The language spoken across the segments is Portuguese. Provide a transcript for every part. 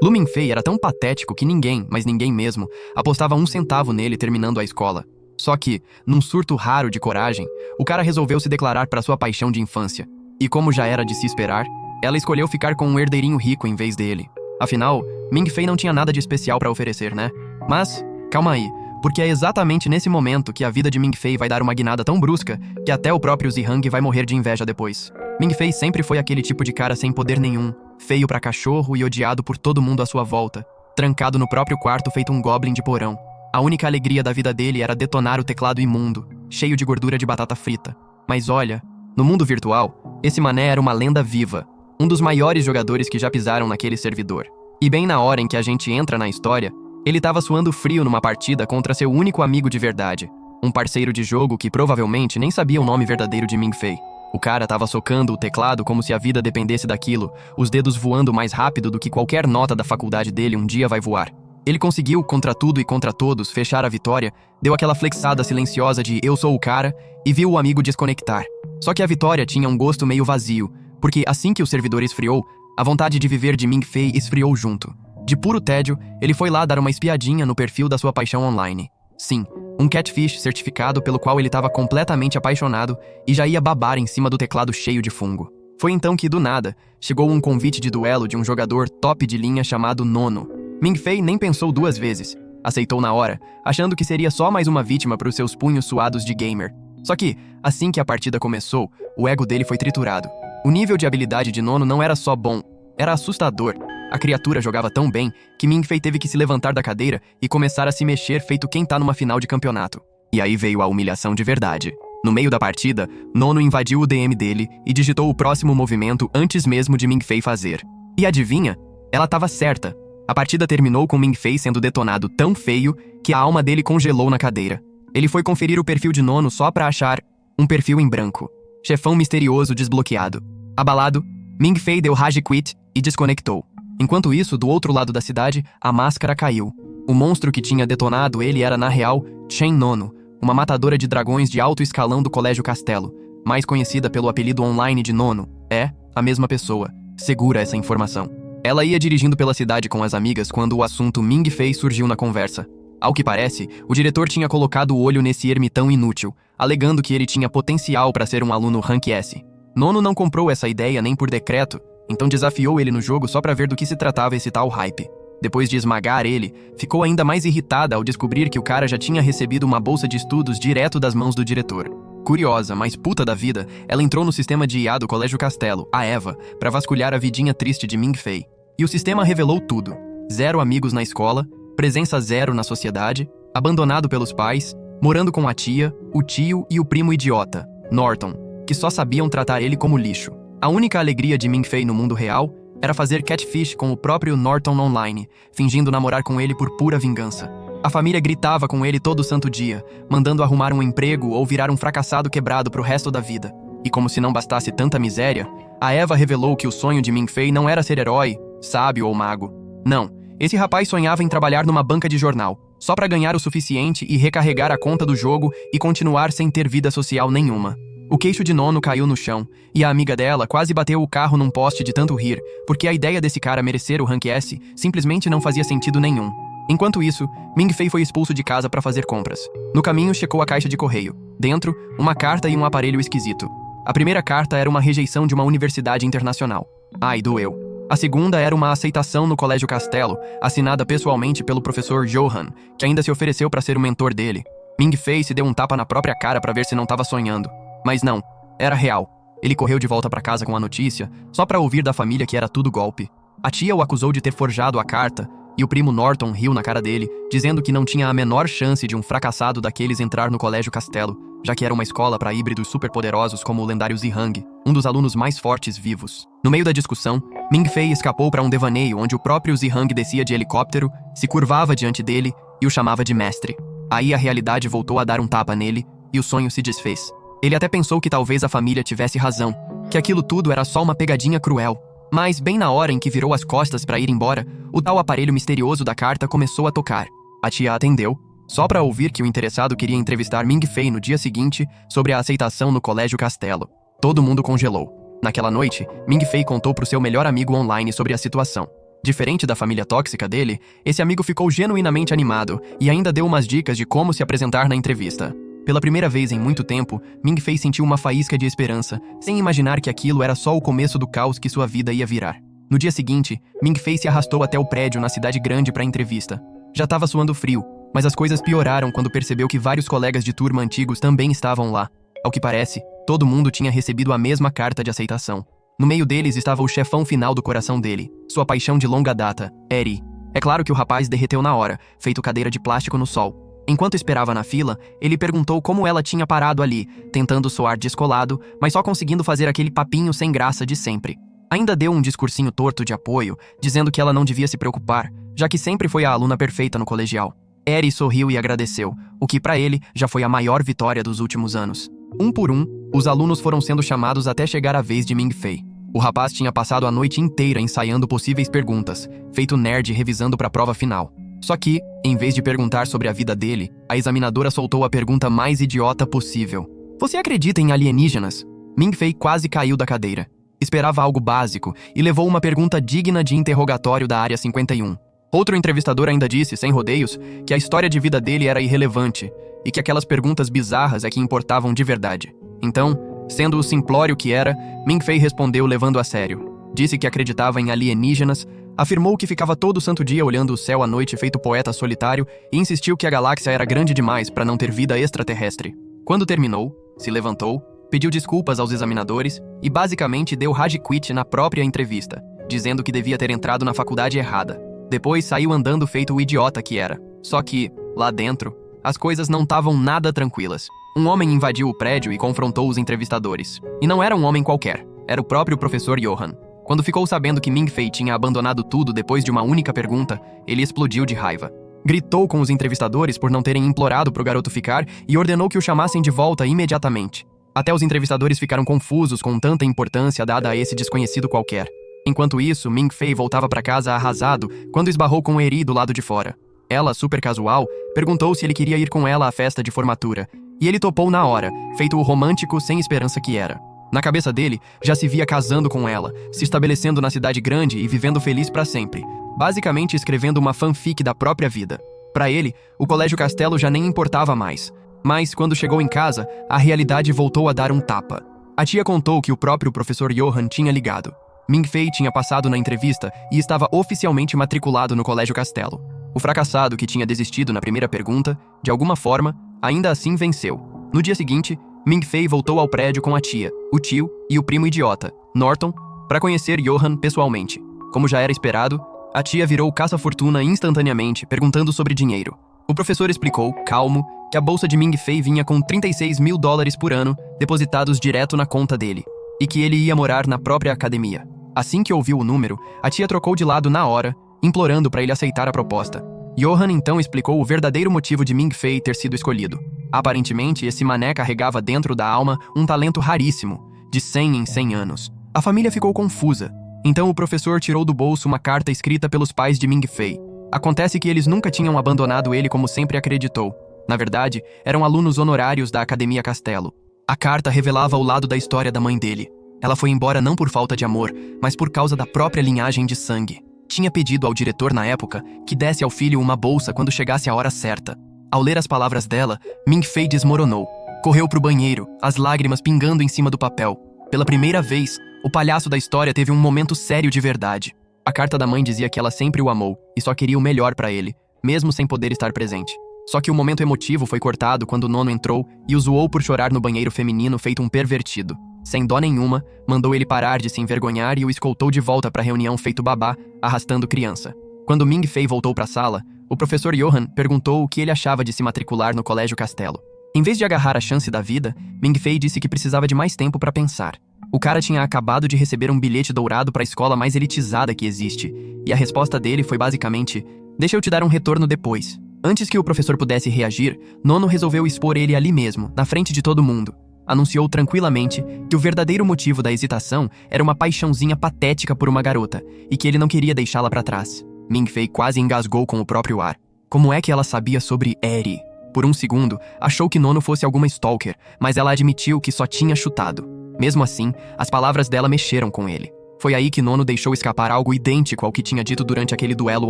Lu Mingfei era tão patético que ninguém, mas ninguém mesmo, apostava 1 centavo nele terminando a escola. Só que, num surto raro de coragem, o cara resolveu se declarar para sua paixão de infância. E como já era de se esperar, ela escolheu ficar com um herdeirinho rico em vez dele. Afinal, Mingfei não tinha nada de especial para oferecer, né? Mas, calma aí, porque é exatamente nesse momento que a vida de Mingfei vai dar uma guinada tão brusca que até o próprio Zihang vai morrer de inveja depois. Mingfei sempre foi aquele tipo de cara sem poder nenhum, feio pra cachorro e odiado por todo mundo à sua volta, trancado no próprio quarto feito um goblin de porão. A única alegria da vida dele era detonar o teclado imundo, cheio de gordura de batata frita. Mas olha, no mundo virtual, esse mané era uma lenda viva, um dos maiores jogadores que já pisaram naquele servidor. E bem na hora em que a gente entra na história, ele estava suando frio numa partida contra seu único amigo de verdade, um parceiro de jogo que provavelmente nem sabia o nome verdadeiro de Mingfei. O cara estava socando o teclado como se a vida dependesse daquilo, os dedos voando mais rápido do que qualquer nota da faculdade dele um dia vai voar. Ele conseguiu, contra tudo e contra todos, fechar a vitória, deu aquela flexada silenciosa de "eu sou o cara" e viu o amigo desconectar. Só que a vitória tinha um gosto meio vazio, porque assim que o servidor esfriou, a vontade de viver de Mingfei esfriou junto. De puro tédio, ele foi lá dar uma espiadinha no perfil da sua paixão online. Sim, um catfish certificado pelo qual ele estava completamente apaixonado e já ia babar em cima do teclado cheio de fungo. Foi então que, do nada, chegou um convite de duelo de um jogador top de linha chamado Nono. Mingfei nem pensou 2 vezes, aceitou na hora, achando que seria só mais uma vítima para os seus punhos suados de gamer. Só que, assim que a partida começou, o ego dele foi triturado. O nível de habilidade de Nono não era só bom, era assustador. A criatura jogava tão bem que Mingfei teve que se levantar da cadeira e começar a se mexer feito quem tá numa final de campeonato. E aí veio a humilhação de verdade. No meio da partida, Nono invadiu o DM dele e digitou o próximo movimento antes mesmo de Mingfei fazer. E adivinha? Ela tava certa. A partida terminou com Mingfei sendo detonado tão feio que a alma dele congelou na cadeira. Ele foi conferir o perfil de Nono só pra achar um perfil em branco. Chefão misterioso desbloqueado. Abalado, Mingfei deu rage quit e desconectou. Enquanto isso, do outro lado da cidade, a máscara caiu. O monstro que tinha detonado ele era, na real, Chen Nono, uma matadora de dragões de alto escalão do Colégio Castelo, mais conhecida pelo apelido online de Nono. É, a mesma pessoa. Segura essa informação. Ela ia dirigindo pela cidade com as amigas quando o assunto Mingfei surgiu na conversa. Ao que parece, o diretor tinha colocado o olho nesse ermitão inútil, alegando que ele tinha potencial para ser um aluno Rank S. Nono não comprou essa ideia nem por decreto, então desafiou ele no jogo só pra ver do que se tratava esse tal hype. Depois de esmagar ele, ficou ainda mais irritada ao descobrir que o cara já tinha recebido uma bolsa de estudos direto das mãos do diretor. Curiosa, mas puta da vida, ela entrou no sistema de IA do Colégio Castelo, a Eva, pra vasculhar a vidinha triste de Mingfei. E o sistema revelou tudo. 0 amigos na escola, presença 0 na sociedade, abandonado pelos pais, morando com a tia, o tio e o primo idiota, Norton, que só sabiam tratar ele como lixo. A única alegria de Mingfei no mundo real era fazer catfish com o próprio Norton online, fingindo namorar com ele por pura vingança. A família gritava com ele todo santo dia, mandando arrumar um emprego ou virar um fracassado quebrado pro resto da vida. E como se não bastasse tanta miséria, a Eva revelou que o sonho de Mingfei não era ser herói, sábio ou mago. Não, esse rapaz sonhava em trabalhar numa banca de jornal, só pra ganhar o suficiente e recarregar a conta do jogo e continuar sem ter vida social nenhuma. O queixo de Nono caiu no chão, e a amiga dela quase bateu o carro num poste de tanto rir, porque a ideia desse cara merecer o Rank S simplesmente não fazia sentido nenhum. Enquanto isso, Mingfei foi expulso de casa para fazer compras. No caminho, checou a caixa de correio. Dentro, uma carta e um aparelho esquisito. A primeira carta era uma rejeição de uma universidade internacional. Ai, doeu. A segunda era uma aceitação no Colégio Castelo, assinada pessoalmente pelo professor Johan, que ainda se ofereceu para ser o mentor dele. Mingfei se deu um tapa na própria cara para ver se não estava sonhando. Mas não, era real. Ele correu de volta para casa com a notícia, só para ouvir da família que era tudo golpe. A tia o acusou de ter forjado a carta, e o primo Norton riu na cara dele, dizendo que não tinha a menor chance de um fracassado daqueles entrar no Colégio Castelo, já que era uma escola para híbridos superpoderosos como o lendário Zihang, um dos alunos mais fortes vivos. No meio da discussão, Mingfei escapou para um devaneio onde o próprio Zihang descia de helicóptero, se curvava diante dele e o chamava de mestre. Aí a realidade voltou a dar um tapa nele, e o sonho se desfez. Ele até pensou que talvez a família tivesse razão, que aquilo tudo era só uma pegadinha cruel. Mas, bem na hora em que virou as costas para ir embora, o tal aparelho misterioso da carta começou a tocar. A tia atendeu, só para ouvir que o interessado queria entrevistar Mingfei no dia seguinte sobre a aceitação no Colégio Castelo. Todo mundo congelou. Naquela noite, Mingfei contou pro seu melhor amigo online sobre a situação. Diferente da família tóxica dele, esse amigo ficou genuinamente animado e ainda deu umas dicas de como se apresentar na entrevista. Pela primeira vez em muito tempo, Ming-Fei sentiu uma faísca de esperança, sem imaginar que aquilo era só o começo do caos que sua vida ia virar. No dia seguinte, Ming-Fei se arrastou até o prédio na cidade grande para a entrevista. Já estava suando frio, mas as coisas pioraram quando percebeu que vários colegas de turma antigos também estavam lá. Ao que parece, todo mundo tinha recebido a mesma carta de aceitação. No meio deles estava o chefão final do coração dele, sua paixão de longa data, Eri. É claro que o rapaz derreteu na hora, feito cadeira de plástico no sol. Enquanto esperava na fila, ele perguntou como ela tinha parado ali, tentando soar descolado, mas só conseguindo fazer aquele papinho sem graça de sempre. Ainda deu um discursinho torto de apoio, dizendo que ela não devia se preocupar, já que sempre foi a aluna perfeita no colegial. Eri sorriu e agradeceu, o que para ele já foi a maior vitória dos últimos anos. Um por um, os alunos foram sendo chamados até chegar a vez de Ming-Fei. O rapaz tinha passado a noite inteira ensaiando possíveis perguntas, feito nerd revisando para a prova final. Só que, em vez de perguntar sobre a vida dele, a examinadora soltou a pergunta mais idiota possível. Você acredita em alienígenas? Ming-Fei quase caiu da cadeira. Esperava algo básico e levou uma pergunta digna de interrogatório da Área 51. Outro entrevistador ainda disse, sem rodeios, que a história de vida dele era irrelevante e que aquelas perguntas bizarras é que importavam de verdade. Então, sendo o simplório que era, Ming-Fei respondeu levando a sério. Disse que acreditava em alienígenas, afirmou que ficava todo santo dia olhando o céu à noite feito poeta solitário e insistiu que a galáxia era grande demais para não ter vida extraterrestre. Quando terminou, se levantou, pediu desculpas aos examinadores e basicamente deu rage quit na própria entrevista, dizendo que devia ter entrado na faculdade errada. Depois saiu andando feito o idiota que era. Só que, lá dentro, as coisas não estavam nada tranquilas. Um homem invadiu o prédio e confrontou os entrevistadores. E não era um homem qualquer, era o próprio professor Johan. Quando ficou sabendo que Ming-Fei tinha abandonado tudo depois de uma única pergunta, ele explodiu de raiva. Gritou com os entrevistadores por não terem implorado pro garoto ficar e ordenou que o chamassem de volta imediatamente. Até os entrevistadores ficaram confusos com tanta importância dada a esse desconhecido qualquer. Enquanto isso, Ming-Fei voltava para casa arrasado quando esbarrou com Eri do lado de fora. Ela, super casual, perguntou se ele queria ir com ela à festa de formatura, e ele topou na hora, feito o romântico sem esperança que era. Na cabeça dele, já se via casando com ela, se estabelecendo na cidade grande e vivendo feliz para sempre, basicamente escrevendo uma fanfic da própria vida. Para ele, o Colégio Castelo já nem importava mais. Mas, quando chegou em casa, a realidade voltou a dar um tapa. A tia contou que o próprio professor Johan tinha ligado. Ming-Fei tinha passado na entrevista e estava oficialmente matriculado no Colégio Castelo. O fracassado que tinha desistido na primeira pergunta, de alguma forma, ainda assim venceu. No dia seguinte, Ming-Fei voltou ao prédio com a tia, o tio e o primo idiota, Norton, para conhecer Johan pessoalmente. Como já era esperado, a tia virou caça-fortuna instantaneamente, perguntando sobre dinheiro. O professor explicou, calmo, que a bolsa de Ming-Fei vinha com $36 mil por ano, depositados direto na conta dele, e que ele ia morar na própria academia. Assim que ouviu o número, a tia trocou de lado na hora, implorando para ele aceitar a proposta. Johan então explicou o verdadeiro motivo de Ming-Fei ter sido escolhido. Aparentemente, esse mané carregava dentro da alma um talento raríssimo, de 100 em 100 anos. A família ficou confusa. Então o professor tirou do bolso uma carta escrita pelos pais de Ming-Fei. Acontece que eles nunca tinham abandonado ele como sempre acreditou. Na verdade, eram alunos honorários da Academia Castelo. A carta revelava o lado da história da mãe dele. Ela foi embora não por falta de amor, mas por causa da própria linhagem de sangue. Tinha pedido ao diretor na época que desse ao filho uma bolsa quando chegasse a hora certa. Ao ler as palavras dela, Ming-Fei desmoronou. Correu pro banheiro, as lágrimas pingando em cima do papel. Pela primeira vez, o palhaço da história teve um momento sério de verdade. A carta da mãe dizia que ela sempre o amou e só queria o melhor pra ele, mesmo sem poder estar presente. Só que o momento emotivo foi cortado quando o nono entrou e o zoou por chorar no banheiro feminino feito um pervertido. Sem dó nenhuma, mandou ele parar de se envergonhar e o escoltou de volta pra reunião feito babá, arrastando criança. Quando Ming-Fei voltou pra sala, o professor Johan perguntou o que ele achava de se matricular no Colégio Castelo. Em vez de agarrar a chance da vida, Ming-Fei disse que precisava de mais tempo pra pensar. O cara tinha acabado de receber um bilhete dourado para a escola mais elitizada que existe, e a resposta dele foi basicamente: deixa eu te dar um retorno depois. Antes que o professor pudesse reagir, Nono resolveu expor ele ali mesmo, na frente de todo mundo. Anunciou tranquilamente que o verdadeiro motivo da hesitação era uma paixãozinha patética por uma garota, e que ele não queria deixá-la para trás. Ming-Fei quase engasgou com o próprio ar. Como é que ela sabia sobre Eri? Por um segundo, achou que Nono fosse alguma stalker, mas ela admitiu que só tinha chutado. Mesmo assim, as palavras dela mexeram com ele. Foi aí que Nono deixou escapar algo idêntico ao que tinha dito durante aquele duelo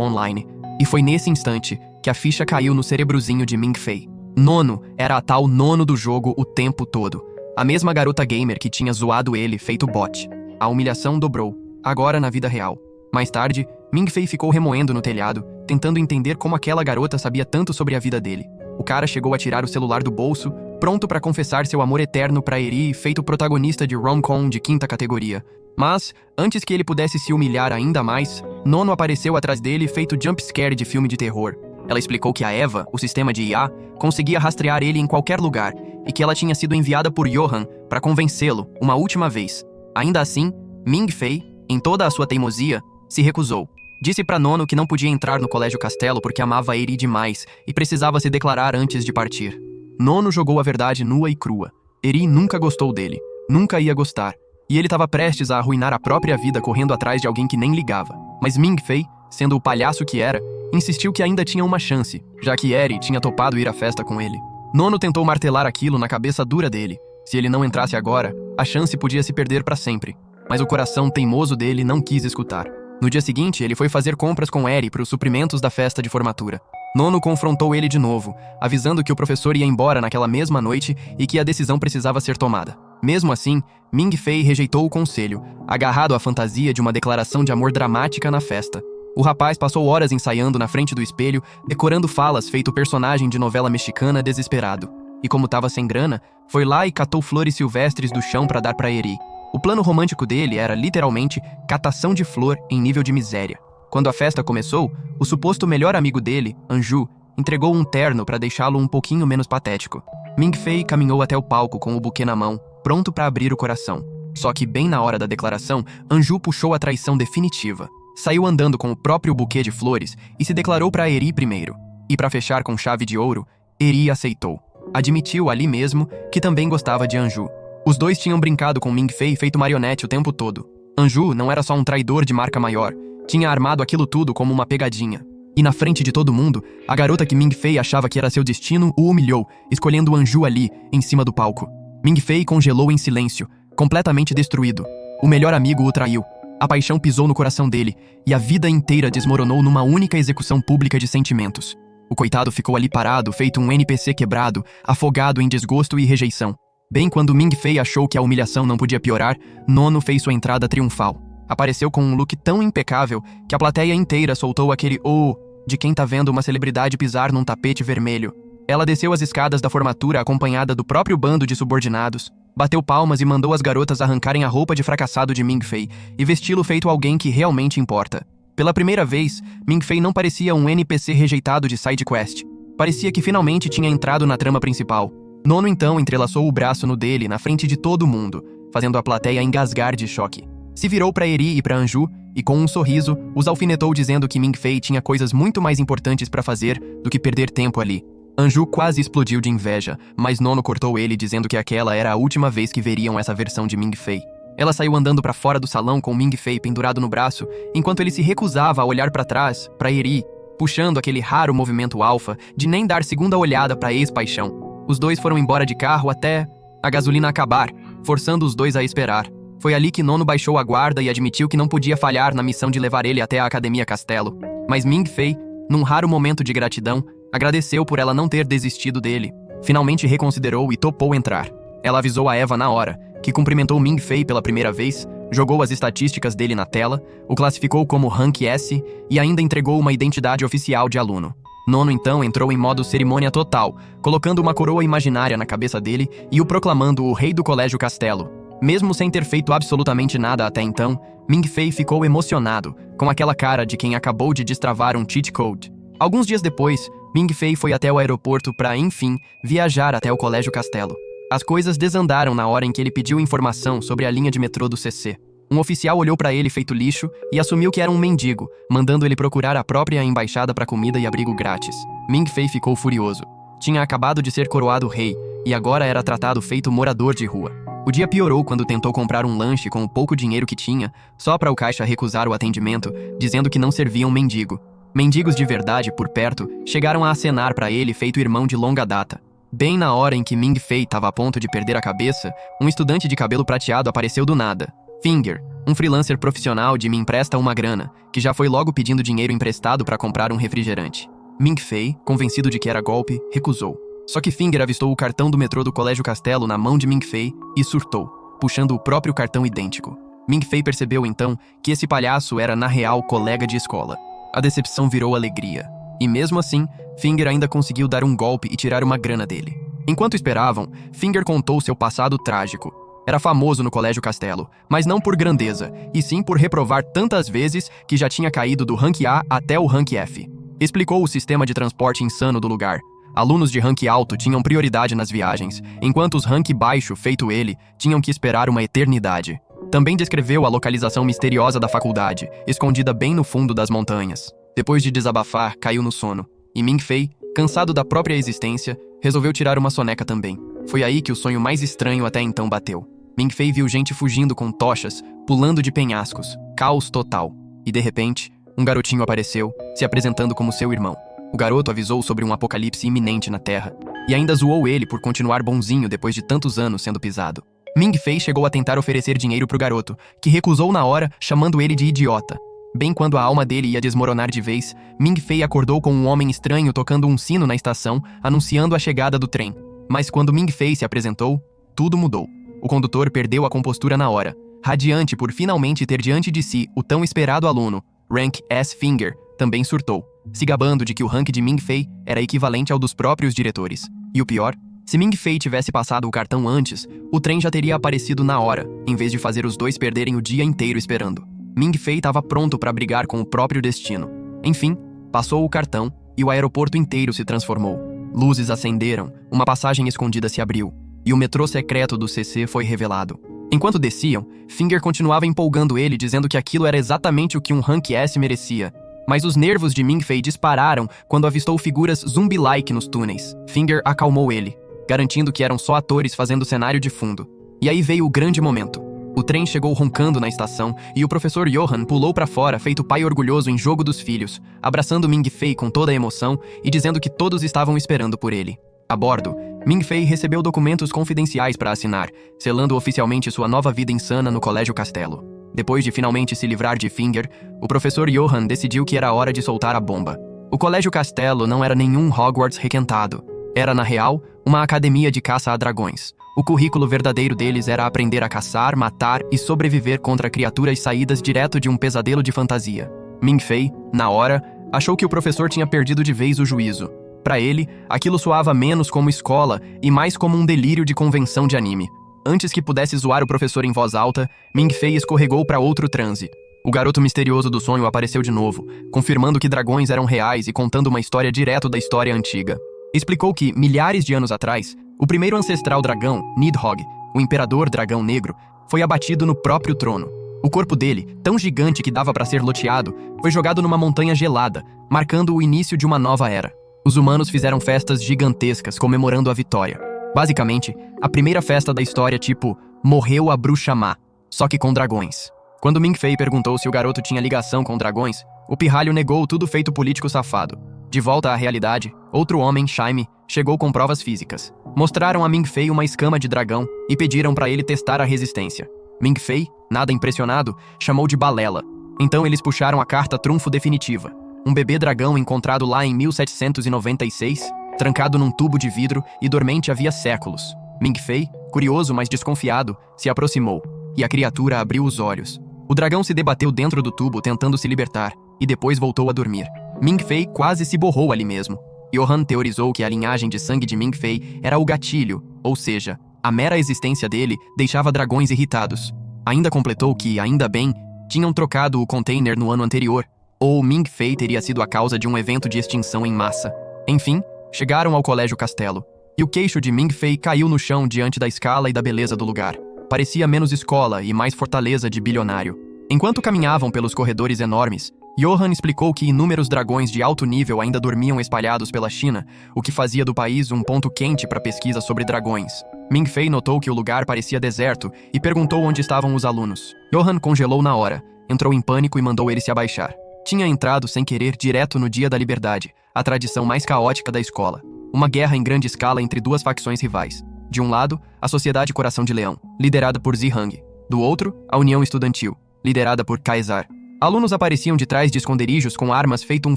online. E foi nesse instante que a ficha caiu no cerebrozinho de Ming-Fei. Nono era a tal Nono do jogo o tempo todo. A mesma garota gamer que tinha zoado ele feito bot. A humilhação dobrou, agora na vida real. Mais tarde, Ming-Fei ficou remoendo no telhado, tentando entender como aquela garota sabia tanto sobre a vida dele. O cara chegou a tirar o celular do bolso, pronto para confessar seu amor eterno pra Eri, feito protagonista de rom-com de 5ª categoria. Mas, antes que ele pudesse se humilhar ainda mais, Nono apareceu atrás dele feito jumpscare de filme de terror. Ela explicou que a Eva, o sistema de IA, conseguia rastrear ele em qualquer lugar e que ela tinha sido enviada por Johan para convencê-lo uma última vez. Ainda assim, Ming-Fei, em toda a sua teimosia, se recusou. Disse pra Nono que não podia entrar no Colégio Castelo porque amava Eri demais e precisava se declarar antes de partir. Nono jogou a verdade nua e crua. Eri nunca gostou dele, nunca ia gostar, e ele estava prestes a arruinar a própria vida correndo atrás de alguém que nem ligava. Mas Ming-Fei, sendo o palhaço que era, insistiu que ainda tinha uma chance, já que Eri tinha topado ir à festa com ele. Nono tentou martelar aquilo na cabeça dura dele. Se ele não entrasse agora, a chance podia se perder para sempre. Mas o coração teimoso dele não quis escutar. No dia seguinte, ele foi fazer compras com Eri para os suprimentos da festa de formatura. Nono confrontou ele de novo, avisando que o professor ia embora naquela mesma noite e que a decisão precisava ser tomada. Mesmo assim, Ming-Fei rejeitou o conselho, agarrado à fantasia de uma declaração de amor dramática na festa. O rapaz passou horas ensaiando na frente do espelho, decorando falas feito personagem de novela mexicana desesperado. E como estava sem grana, foi lá e catou flores silvestres do chão para dar para Eri. O plano romântico dele era, literalmente, catação de flor em nível de miséria. Quando a festa começou, o suposto melhor amigo dele, Anju, entregou um terno para deixá-lo um pouquinho menos patético. Ming-Fei caminhou até o palco com o buquê na mão, pronto para abrir o coração. Só que bem na hora da declaração, Anju puxou a traição definitiva. Saiu andando com o próprio buquê de flores e se declarou para Eri primeiro. E para fechar com chave de ouro, Eri aceitou. Admitiu ali mesmo que também gostava de Anju. Os dois tinham brincado com Ming-Fei feito marionete o tempo todo. Anju não era só um traidor de marca maior, tinha armado aquilo tudo como uma pegadinha. E na frente de todo mundo, a garota que Ming-Fei achava que era seu destino o humilhou, escolhendo Anju ali, em cima do palco. Ming-Fei congelou em silêncio, completamente destruído. O melhor amigo o traiu. A paixão pisou no coração dele, e a vida inteira desmoronou numa única execução pública de sentimentos. O coitado ficou ali parado, feito um NPC quebrado, afogado em desgosto e rejeição. Bem quando Ming-Fei achou que a humilhação não podia piorar, Nono fez sua entrada triunfal. Apareceu com um look tão impecável que a plateia inteira soltou aquele "oh" de quem tá vendo uma celebridade pisar num tapete vermelho. Ela desceu as escadas da formatura acompanhada do próprio bando de subordinados, bateu palmas e mandou as garotas arrancarem a roupa de fracassado de Ming-Fei e vesti-lo feito alguém que realmente importa. Pela primeira vez, Ming-Fei não parecia um NPC rejeitado de side quest. Parecia que finalmente tinha entrado na trama principal. Nono então entrelaçou o braço no dele na frente de todo mundo, fazendo a plateia engasgar de choque. Se virou para Eri e para Anju e com um sorriso os alfinetou dizendo que Ming-Fei tinha coisas muito mais importantes para fazer do que perder tempo ali. Anju quase explodiu de inveja, mas Nono cortou ele dizendo que aquela era a última vez que veriam essa versão de Ming-Fei. Ela saiu andando para fora do salão com Ming-Fei pendurado no braço, enquanto ele se recusava a olhar para trás, para Eri, puxando aquele raro movimento alfa de nem dar segunda olhada para ex-paixão. Os dois foram embora de carro até a gasolina acabar, forçando os dois a esperar. Foi ali que Nono baixou a guarda e admitiu que não podia falhar na missão de levar ele até a Academia Castelo. Mas Ming-Fei, num raro momento de gratidão, agradeceu por ela não ter desistido dele. Finalmente reconsiderou e topou entrar. Ela avisou a Eva na hora, que cumprimentou Ming-Fei pela primeira vez, jogou as estatísticas dele na tela, o classificou como Rank S e ainda entregou uma identidade oficial de aluno. Nono então entrou em modo cerimônia total, colocando uma coroa imaginária na cabeça dele e o proclamando o rei do Colégio Castelo. Mesmo sem ter feito absolutamente nada até então, Ming-Fei ficou emocionado, com aquela cara de quem acabou de destravar um cheat code. Alguns dias depois, Ming-Fei foi até o aeroporto para, enfim, viajar até o Colégio Castelo. As coisas desandaram na hora em que ele pediu informação sobre a linha de metrô do CC. Um oficial olhou para ele feito lixo e assumiu que era um mendigo, mandando ele procurar a própria embaixada para comida e abrigo grátis. Ming-Fei ficou furioso. Tinha acabado de ser coroado rei e agora era tratado feito morador de rua. O dia piorou quando tentou comprar um lanche com o pouco dinheiro que tinha, só para o caixa recusar o atendimento, dizendo que não servia um mendigo. Mendigos de verdade, por perto, chegaram a acenar para ele feito irmão de longa data. Bem na hora em que Ming-Fei estava a ponto de perder a cabeça, um estudante de cabelo prateado apareceu do nada. Finger, Um freelancer profissional de me empresta uma grana, que já foi logo pedindo dinheiro emprestado para comprar um refrigerante. Ming-Fei, convencido de que era golpe, recusou. Só que Finger avistou o cartão do metrô do Colégio Castelo na mão de Ming-Fei e surtou, puxando o próprio cartão idêntico. Ming-Fei percebeu então que esse palhaço era na real colega de escola. A decepção virou alegria. E mesmo assim, Finger ainda conseguiu dar um golpe e tirar uma grana dele. Enquanto esperavam, Finger contou seu passado trágico. Era famoso no Colégio Castelo, mas não por grandeza, e sim por reprovar tantas vezes que já tinha caído do rank A até o rank F. Explicou o sistema de transporte insano do lugar. Alunos de rank alto tinham prioridade nas viagens, enquanto os rank baixo, feito ele, tinham que esperar uma eternidade. Também descreveu a localização misteriosa da faculdade, escondida bem no fundo das montanhas. Depois de desabafar, caiu no sono, e Ming-Fei, cansado da própria existência, resolveu tirar uma soneca também. Foi aí que o sonho mais estranho até então bateu. Ming-Fei viu gente fugindo com tochas, pulando de penhascos, caos total. E de repente, um garotinho apareceu, se apresentando como seu irmão. O garoto avisou sobre um apocalipse iminente na Terra, e ainda zoou ele por continuar bonzinho depois de tantos anos sendo pisado. Ming-Fei chegou a tentar oferecer dinheiro pro garoto, que recusou na hora, chamando ele de idiota. Bem quando a alma dele ia desmoronar de vez, Ming-Fei acordou com um homem estranho tocando um sino na estação, anunciando a chegada do trem. Mas quando Ming-Fei se apresentou, tudo mudou. O condutor perdeu a compostura na hora, radiante por finalmente ter diante de si o tão esperado aluno, Rank S. Finger, também surtou, se gabando de que o rank de Ming-Fei era equivalente ao dos próprios diretores. E o pior, se Ming-Fei tivesse passado o cartão antes, o trem já teria aparecido na hora, em vez de fazer os dois perderem o dia inteiro esperando. Ming-Fei estava pronto para brigar com o próprio destino. Enfim, passou o cartão e o aeroporto inteiro se transformou. Luzes acenderam, uma passagem escondida se abriu, e o metrô secreto do CC foi revelado. Enquanto desciam, Finger continuava empolgando ele, dizendo que aquilo era exatamente o que um rank S merecia. Mas os nervos de Ming-Fei dispararam quando avistou figuras zumbi-like nos túneis. Finger acalmou ele, garantindo que eram só atores fazendo cenário de fundo. E aí veio o grande momento. O trem chegou roncando na estação e o professor Johan pulou para fora, feito pai orgulhoso em Jogo dos Filhos, abraçando Ming-Fei com toda a emoção e dizendo que todos estavam esperando por ele. A bordo, Ming-Fei recebeu documentos confidenciais para assinar, selando oficialmente sua nova vida insana no Colégio Castelo. Depois de finalmente se livrar de Finger, o professor Johan decidiu que era hora de soltar a bomba. O Colégio Castelo não era nenhum Hogwarts requentado. Era, na real, uma academia de caça a dragões. O currículo verdadeiro deles era aprender a caçar, matar e sobreviver contra criaturas saídas direto de um pesadelo de fantasia. Ming-Fei, na hora, achou que o professor tinha perdido de vez o juízo. Para ele, aquilo soava menos como escola e mais como um delírio de convenção de anime. Antes que pudesse zoar o professor em voz alta, Ming-Fei escorregou para outro transe. O garoto misterioso do sonho apareceu de novo, confirmando que dragões eram reais e contando uma história direto da história antiga. Explicou que, milhares de anos atrás, o primeiro ancestral dragão, Nidhogg, o imperador dragão negro, foi abatido no próprio trono. O corpo dele, tão gigante que dava para ser loteado, foi jogado numa montanha gelada, marcando o início de uma nova era. Os humanos fizeram festas gigantescas comemorando a vitória. Basicamente, a primeira festa da história tipo Morreu a Bruxa Má, só que com dragões. Quando Ming-Fei perguntou se o garoto tinha ligação com dragões, o pirralho negou tudo feito político safado. De volta à realidade, outro homem, Shaime, chegou com provas físicas. Mostraram a Ming-Fei uma escama de dragão e pediram para ele testar a resistência. Ming-Fei, nada impressionado, chamou de balela. Então eles puxaram a carta trunfo definitiva. Um bebê dragão encontrado lá em 1796, trancado num tubo de vidro e dormente havia séculos. Ming-Fei, curioso mas desconfiado, se aproximou, e a criatura abriu os olhos. O dragão se debateu dentro do tubo tentando se libertar, e depois voltou a dormir. Ming-Fei quase se borrou ali mesmo. Johan teorizou que a linhagem de sangue de Ming-Fei era o gatilho, ou seja, a mera existência dele deixava dragões irritados. Ainda completou que, ainda bem, tinham trocado o container no ano anterior, ou Ming-Fei teria sido a causa de um evento de extinção em massa. Enfim, chegaram ao Colégio Castelo, e o queixo de Ming-Fei caiu no chão diante da escala e da beleza do lugar. Parecia menos escola e mais fortaleza de bilionário. Enquanto caminhavam pelos corredores enormes, Johan explicou que inúmeros dragões de alto nível ainda dormiam espalhados pela China, o que fazia do país um ponto quente para pesquisa sobre dragões. Ming-Fei notou que o lugar parecia deserto e perguntou onde estavam os alunos. Johan congelou na hora, entrou em pânico e mandou ele se abaixar. Tinha entrado sem querer direto no Dia da Liberdade, a tradição mais caótica da escola. Uma guerra em grande escala entre duas facções rivais. De um lado, a Sociedade Coração de Leão, liderada por Zihang. Do outro, a União Estudantil, liderada por Kaisar. Alunos apareciam de trás de esconderijos com armas feito um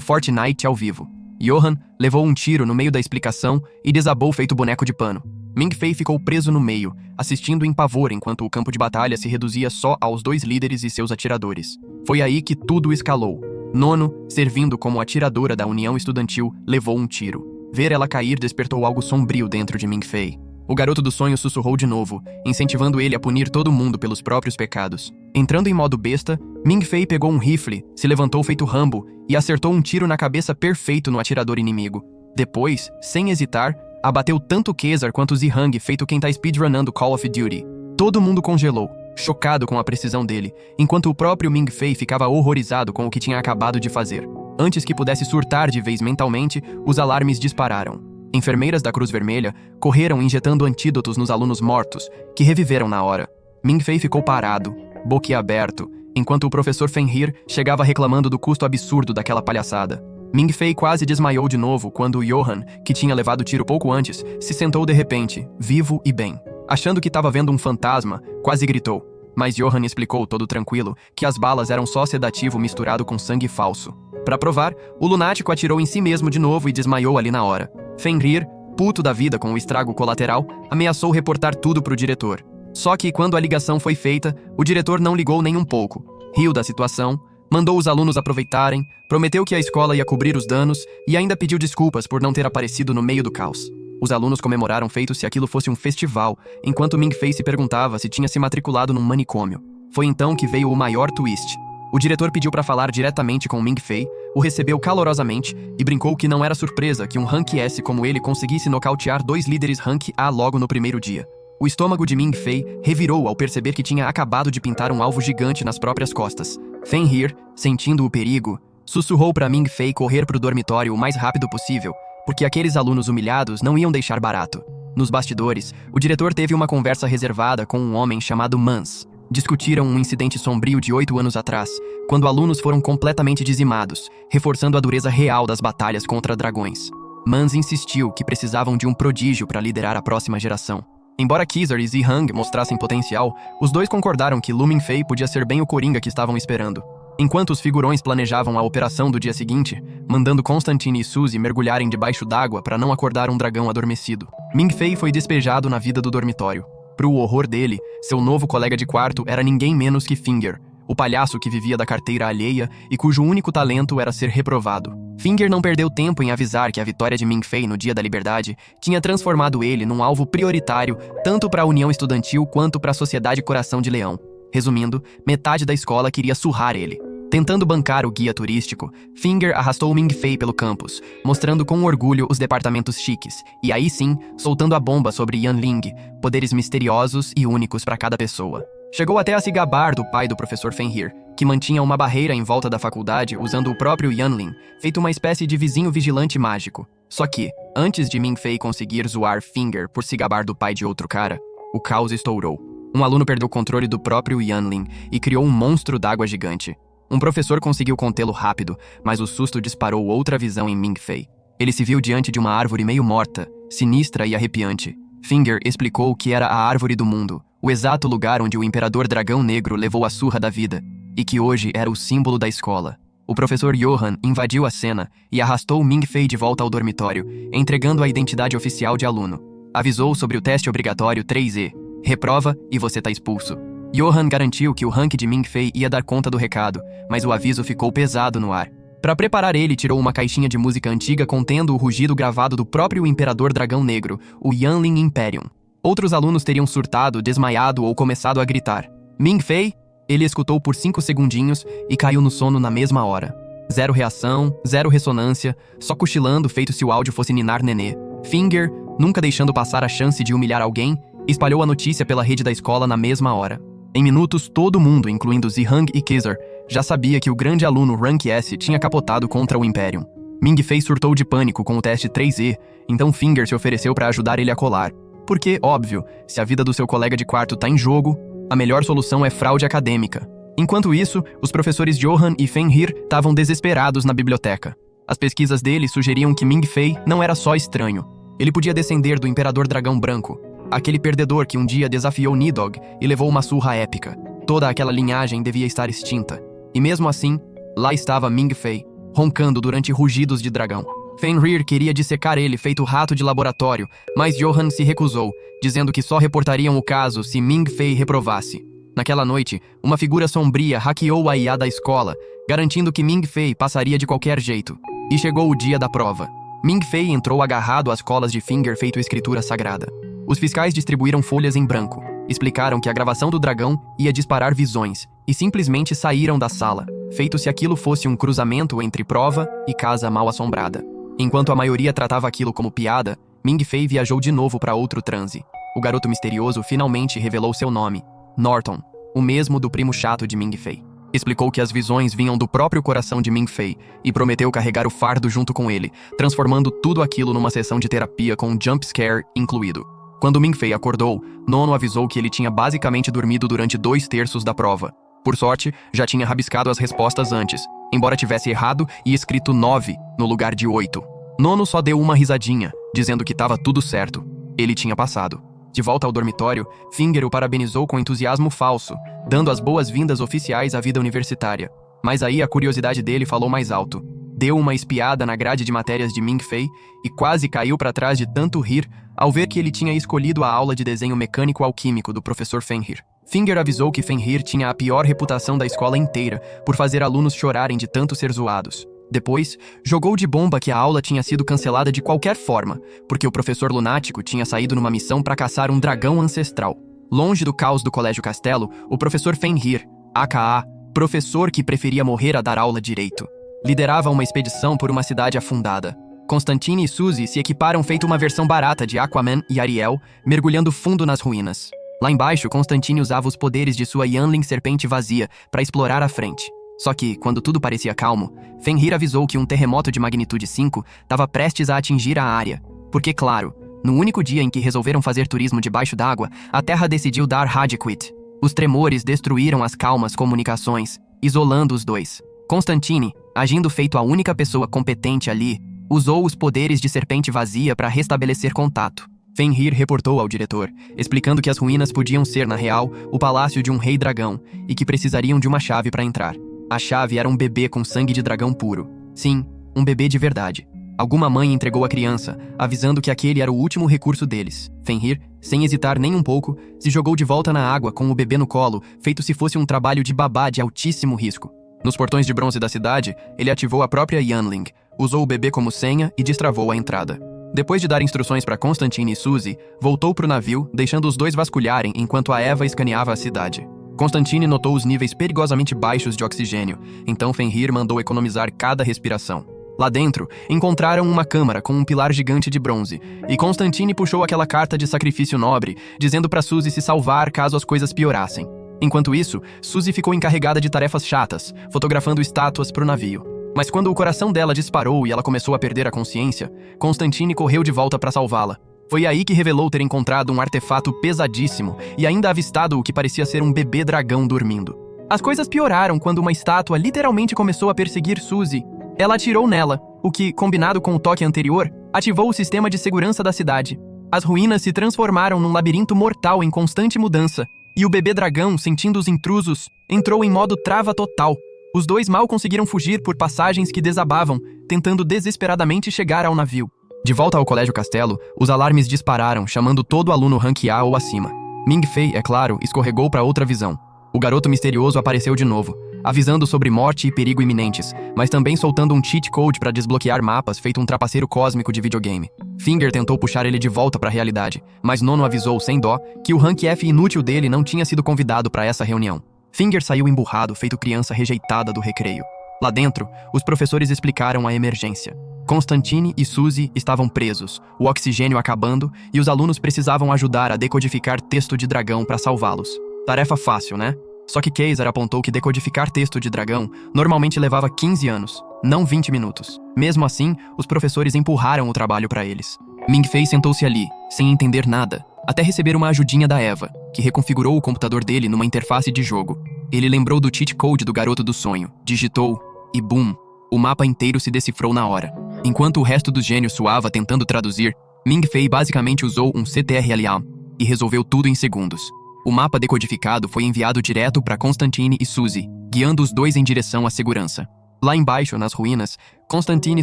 Fortnite ao vivo. Johan levou um tiro no meio da explicação e desabou feito boneco de pano. Ming-Fei ficou preso no meio, assistindo em pavor enquanto o campo de batalha se reduzia só aos 2 líderes e seus atiradores. Foi aí que tudo escalou. Nono, servindo como atiradora da União Estudantil, levou um tiro. Ver ela cair despertou algo sombrio dentro de Ming-Fei. O garoto do sonho sussurrou de novo, incentivando ele a punir todo mundo pelos próprios pecados. Entrando em modo besta, Ming-Fei pegou um rifle, se levantou feito Rambo e acertou um tiro na cabeça perfeito no atirador inimigo. Depois, sem hesitar, abateu tanto Kaisar quanto Zihang feito quem tá speedrunnando Call of Duty. Todo mundo congelou, chocado com a precisão dele, enquanto o próprio Ming-Fei ficava horrorizado com o que tinha acabado de fazer. Antes que pudesse surtar de vez mentalmente, os alarmes dispararam. Enfermeiras da Cruz Vermelha correram injetando antídotos nos alunos mortos, que reviveram na hora. Ming-Fei ficou parado, boquiaberto, enquanto o professor Fenrir chegava reclamando do custo absurdo daquela palhaçada. Ming-Fei quase desmaiou de novo quando Johan, que tinha levado o tiro pouco antes, se sentou de repente, vivo e bem. Achando que estava vendo um fantasma, quase gritou. Mas Johan explicou todo tranquilo que as balas eram só sedativo misturado com sangue falso. Para provar, o lunático atirou em si mesmo de novo e desmaiou ali na hora. Fenrir, puto da vida com o estrago colateral, ameaçou reportar tudo pro diretor. Só que quando a ligação foi feita, o diretor não ligou nem um pouco. Riu da situação, mandou os alunos aproveitarem, prometeu que a escola ia cobrir os danos e ainda pediu desculpas por não ter aparecido no meio do caos. Os alunos comemoraram feito se aquilo fosse um festival, enquanto Ming-Fei se perguntava se tinha se matriculado num manicômio. Foi então que veio o maior twist. O diretor pediu para falar diretamente com Ming-Fei, o recebeu calorosamente e brincou que não era surpresa que um Rank S como ele conseguisse nocautear 2 líderes Rank A logo no primeiro dia. O estômago de Ming-Fei revirou ao perceber que tinha acabado de pintar um alvo gigante nas próprias costas. Fenrir, sentindo o perigo, sussurrou para Ming-Fei correr pro dormitório o mais rápido possível, porque aqueles alunos humilhados não iam deixar barato. Nos bastidores, o diretor teve uma conversa reservada com um homem chamado Mans. Discutiram um incidente sombrio de 8 anos atrás, quando alunos foram completamente dizimados, reforçando a dureza real das batalhas contra dragões. Mans insistiu que precisavam de um prodígio para liderar a próxima geração. Embora Kaisar e Zihang mostrassem potencial, os dois concordaram que Lu Mingfei podia ser bem o coringa que estavam esperando. Enquanto os figurões planejavam a operação do dia seguinte, mandando Constantine e Suzy mergulharem debaixo d'água para não acordar um dragão adormecido, Ming-Fei foi despejado na vida do dormitório. Pro horror dele, seu novo colega de quarto era ninguém menos que Finger, o palhaço que vivia da carteira alheia e cujo único talento era ser reprovado. Finger não perdeu tempo em avisar que a vitória de Ming-Fei no Dia da Liberdade tinha transformado ele num alvo prioritário tanto para a União Estudantil quanto para a Sociedade Coração de Leão. Resumindo, metade da escola queria surrar ele. Tentando bancar o guia turístico, Finger arrastou Ming-Fei pelo campus, mostrando com orgulho os departamentos chiques, e aí sim, soltando a bomba sobre Yanling, poderes misteriosos e únicos para cada pessoa. Chegou até a se gabar do pai do professor Fenrir, que mantinha uma barreira em volta da faculdade usando o próprio Yanling, feito uma espécie de vizinho vigilante mágico. Só que, antes de Ming-Fei conseguir zoar Finger por se gabar do pai de outro cara, o caos estourou. Um aluno perdeu o controle do próprio Yanling e criou um monstro d'água gigante. Um professor conseguiu contê-lo rápido, mas o susto disparou outra visão em Ming-Fei. Ele se viu diante de uma árvore meio morta, sinistra e arrepiante. Finger explicou que era a árvore do mundo, o exato lugar onde o Imperador Dragão Negro levou a surra da vida, e que hoje era o símbolo da escola. O professor Johan invadiu a cena e arrastou Ming-Fei de volta ao dormitório, entregando a identidade oficial de aluno. Avisou sobre o teste obrigatório 3E. Reprova e você tá expulso. Johan garantiu que o rank de Ming-Fei ia dar conta do recado, mas o aviso ficou pesado no ar. Para preparar ele, tirou uma caixinha de música antiga contendo o rugido gravado do próprio Imperador Dragão Negro, o Yanling Imperium. Outros alunos teriam surtado, desmaiado ou começado a gritar. Ming-Fei? Ele escutou por 5 segundinhos e caiu no sono na mesma hora. Zero reação, zero ressonância, só cochilando feito se o áudio fosse ninar nenê. Finger, nunca deixando passar a chance de humilhar alguém, espalhou a notícia pela rede da escola na mesma hora. Em minutos, todo mundo, incluindo Zihang e Kaisar, já sabia que o grande aluno Rank S tinha capotado contra o Imperium. Ming-Fei surtou de pânico com o teste 3E, então Finger se ofereceu para ajudar ele a colar. Porque, óbvio, se a vida do seu colega de quarto tá em jogo, a melhor solução é fraude acadêmica. Enquanto isso, os professores Johan e Fenrir estavam desesperados na biblioteca. As pesquisas deles sugeriam que Ming-Fei não era só estranho. Ele podia descender do Imperador Dragão Branco, aquele perdedor que um dia desafiou Nidhogg e levou uma surra épica. toda aquela linhagem devia estar extinta. E mesmo assim, lá estava Ming Fei, roncando durante rugidos de dragão. Fenrir queria dissecar ele feito rato de laboratório, mas Johan se recusou, dizendo que só reportariam o caso se Ming Fei reprovasse. Naquela noite, uma figura sombria hackeou a IA da escola, garantindo que Ming Fei passaria de qualquer jeito. E chegou o dia da prova. Ming Fei entrou agarrado às colas de Finger feito escritura sagrada. Os fiscais distribuíram folhas em branco, explicaram que a gravação do dragão ia disparar visões, e simplesmente saíram da sala, feito se aquilo fosse um cruzamento entre prova e casa mal-assombrada. Enquanto a maioria tratava aquilo como piada, Ming Fei viajou de novo para outro transe. O garoto misterioso finalmente revelou seu nome, Norton, o mesmo do primo chato de Ming Fei. Explicou que as visões vinham do próprio coração de Ming Fei e prometeu carregar o fardo junto com ele, transformando tudo aquilo numa sessão de terapia com um jump scare incluído. Quando Ming Fei acordou, Nono avisou que ele tinha basicamente dormido durante 2/3 da prova. Por sorte, já tinha rabiscado as respostas antes, embora tivesse errado e escrito 9 no lugar de 8. Nono só deu uma risadinha, dizendo que estava tudo certo. Ele tinha passado. De volta ao dormitório, Finger o parabenizou com entusiasmo falso, dando as boas-vindas oficiais à vida universitária. Mas aí a curiosidade dele falou mais alto. Deu uma espiada na grade de matérias de Ming Fei e quase caiu para trás de tanto rir ao ver que ele tinha escolhido a aula de desenho mecânico-alquímico do professor Fenrir. Finger avisou que Fenrir tinha a pior reputação da escola inteira por fazer alunos chorarem de tanto ser zoados. Depois, jogou de bomba que a aula tinha sido cancelada de qualquer forma, porque o professor lunático tinha saído numa missão para caçar um dragão ancestral. Longe do caos do Colégio Castelo, o professor Fenrir, aka professor que preferia morrer a dar aula direito, liderava uma expedição por uma cidade afundada. Constantine e Suzy se equiparam feito uma versão barata de Aquaman e Ariel, mergulhando fundo nas ruínas. Lá embaixo, Constantine usava os poderes de sua Yanling serpente vazia para explorar a frente. Só que, quando tudo parecia calmo, Fenrir avisou que um terremoto de magnitude 5 estava prestes a atingir a área. Porque, claro, no único dia em que resolveram fazer turismo debaixo d'água, a Terra decidiu dar hard quit. Os tremores destruíram as calmas comunicações, isolando os dois. Constantine, agindo feito a única pessoa competente ali, usou os poderes de serpente vazia para restabelecer contato. Fenrir reportou ao diretor, explicando que as ruínas podiam ser, na real, o palácio de um rei dragão e que precisariam de uma chave para entrar. A chave era um bebê com sangue de dragão puro. Sim, um bebê de verdade. Alguma mãe entregou a criança, avisando que aquele era o último recurso deles. Fenrir, sem hesitar nem um pouco, se jogou de volta na água com o bebê no colo, feito se fosse um trabalho de babá de altíssimo risco. Nos portões de bronze da cidade, ele ativou a própria Yanling, usou o bebê como senha e destravou a entrada. Depois de dar instruções para Constantine e Suzy, voltou para o navio, deixando os dois vasculharem enquanto a Eva escaneava a cidade. Constantine notou os níveis perigosamente baixos de oxigênio, então Fenrir mandou economizar cada respiração. Lá dentro, encontraram uma câmara com um pilar gigante de bronze, e Constantine puxou aquela carta de sacrifício nobre, dizendo para Suzy se salvar caso as coisas piorassem. Enquanto isso, Suzy ficou encarregada de tarefas chatas, fotografando estátuas para o navio. Mas quando o coração dela disparou e ela começou a perder a consciência, Constantine correu de volta para salvá-la. Foi aí que revelou ter encontrado um artefato pesadíssimo e ainda avistado o que parecia ser um bebê dragão dormindo. As coisas pioraram quando uma estátua literalmente começou a perseguir Suzy. Ela atirou nela, o que, combinado com o toque anterior, ativou o sistema de segurança da cidade. As ruínas se transformaram num labirinto mortal em constante mudança, e o bebê dragão, sentindo os intrusos, entrou em modo trava total. Os dois mal conseguiram fugir por passagens que desabavam, tentando desesperadamente chegar ao navio. De volta ao Colégio Castelo, os alarmes dispararam, chamando todo aluno rank A ou acima. Ming Fei, é claro, escorregou para outra visão. O garoto misterioso apareceu de novo, avisando sobre morte e perigo iminentes, mas também soltando um cheat code para desbloquear mapas feito um trapaceiro cósmico de videogame. Finger tentou puxar ele de volta para a realidade, mas Nono avisou sem dó que o rank F inútil dele não tinha sido convidado para essa reunião. Finger saiu emburrado, feito criança rejeitada do recreio. Lá dentro, os professores explicaram a emergência. Constantine e Suzy estavam presos, o oxigênio acabando, e os alunos precisavam ajudar a decodificar texto de dragão para salvá-los. Tarefa fácil, né? Só que Kaiser apontou que decodificar texto de dragão normalmente levava 15 anos, não 20 minutos. Mesmo assim, os professores empurraram o trabalho para eles. Ming Fei sentou-se ali, sem entender nada, até receber uma ajudinha da Eva, que reconfigurou o computador dele numa interface de jogo. Ele lembrou do cheat code do garoto do sonho, digitou, e boom, o mapa inteiro se decifrou na hora. Enquanto o resto dos gênios suava tentando traduzir, Ming Fei basicamente usou um CTRLA e resolveu tudo em segundos. O mapa decodificado foi enviado direto para Constantine e Suzy, guiando os dois em direção à segurança. Lá embaixo, nas ruínas, Constantine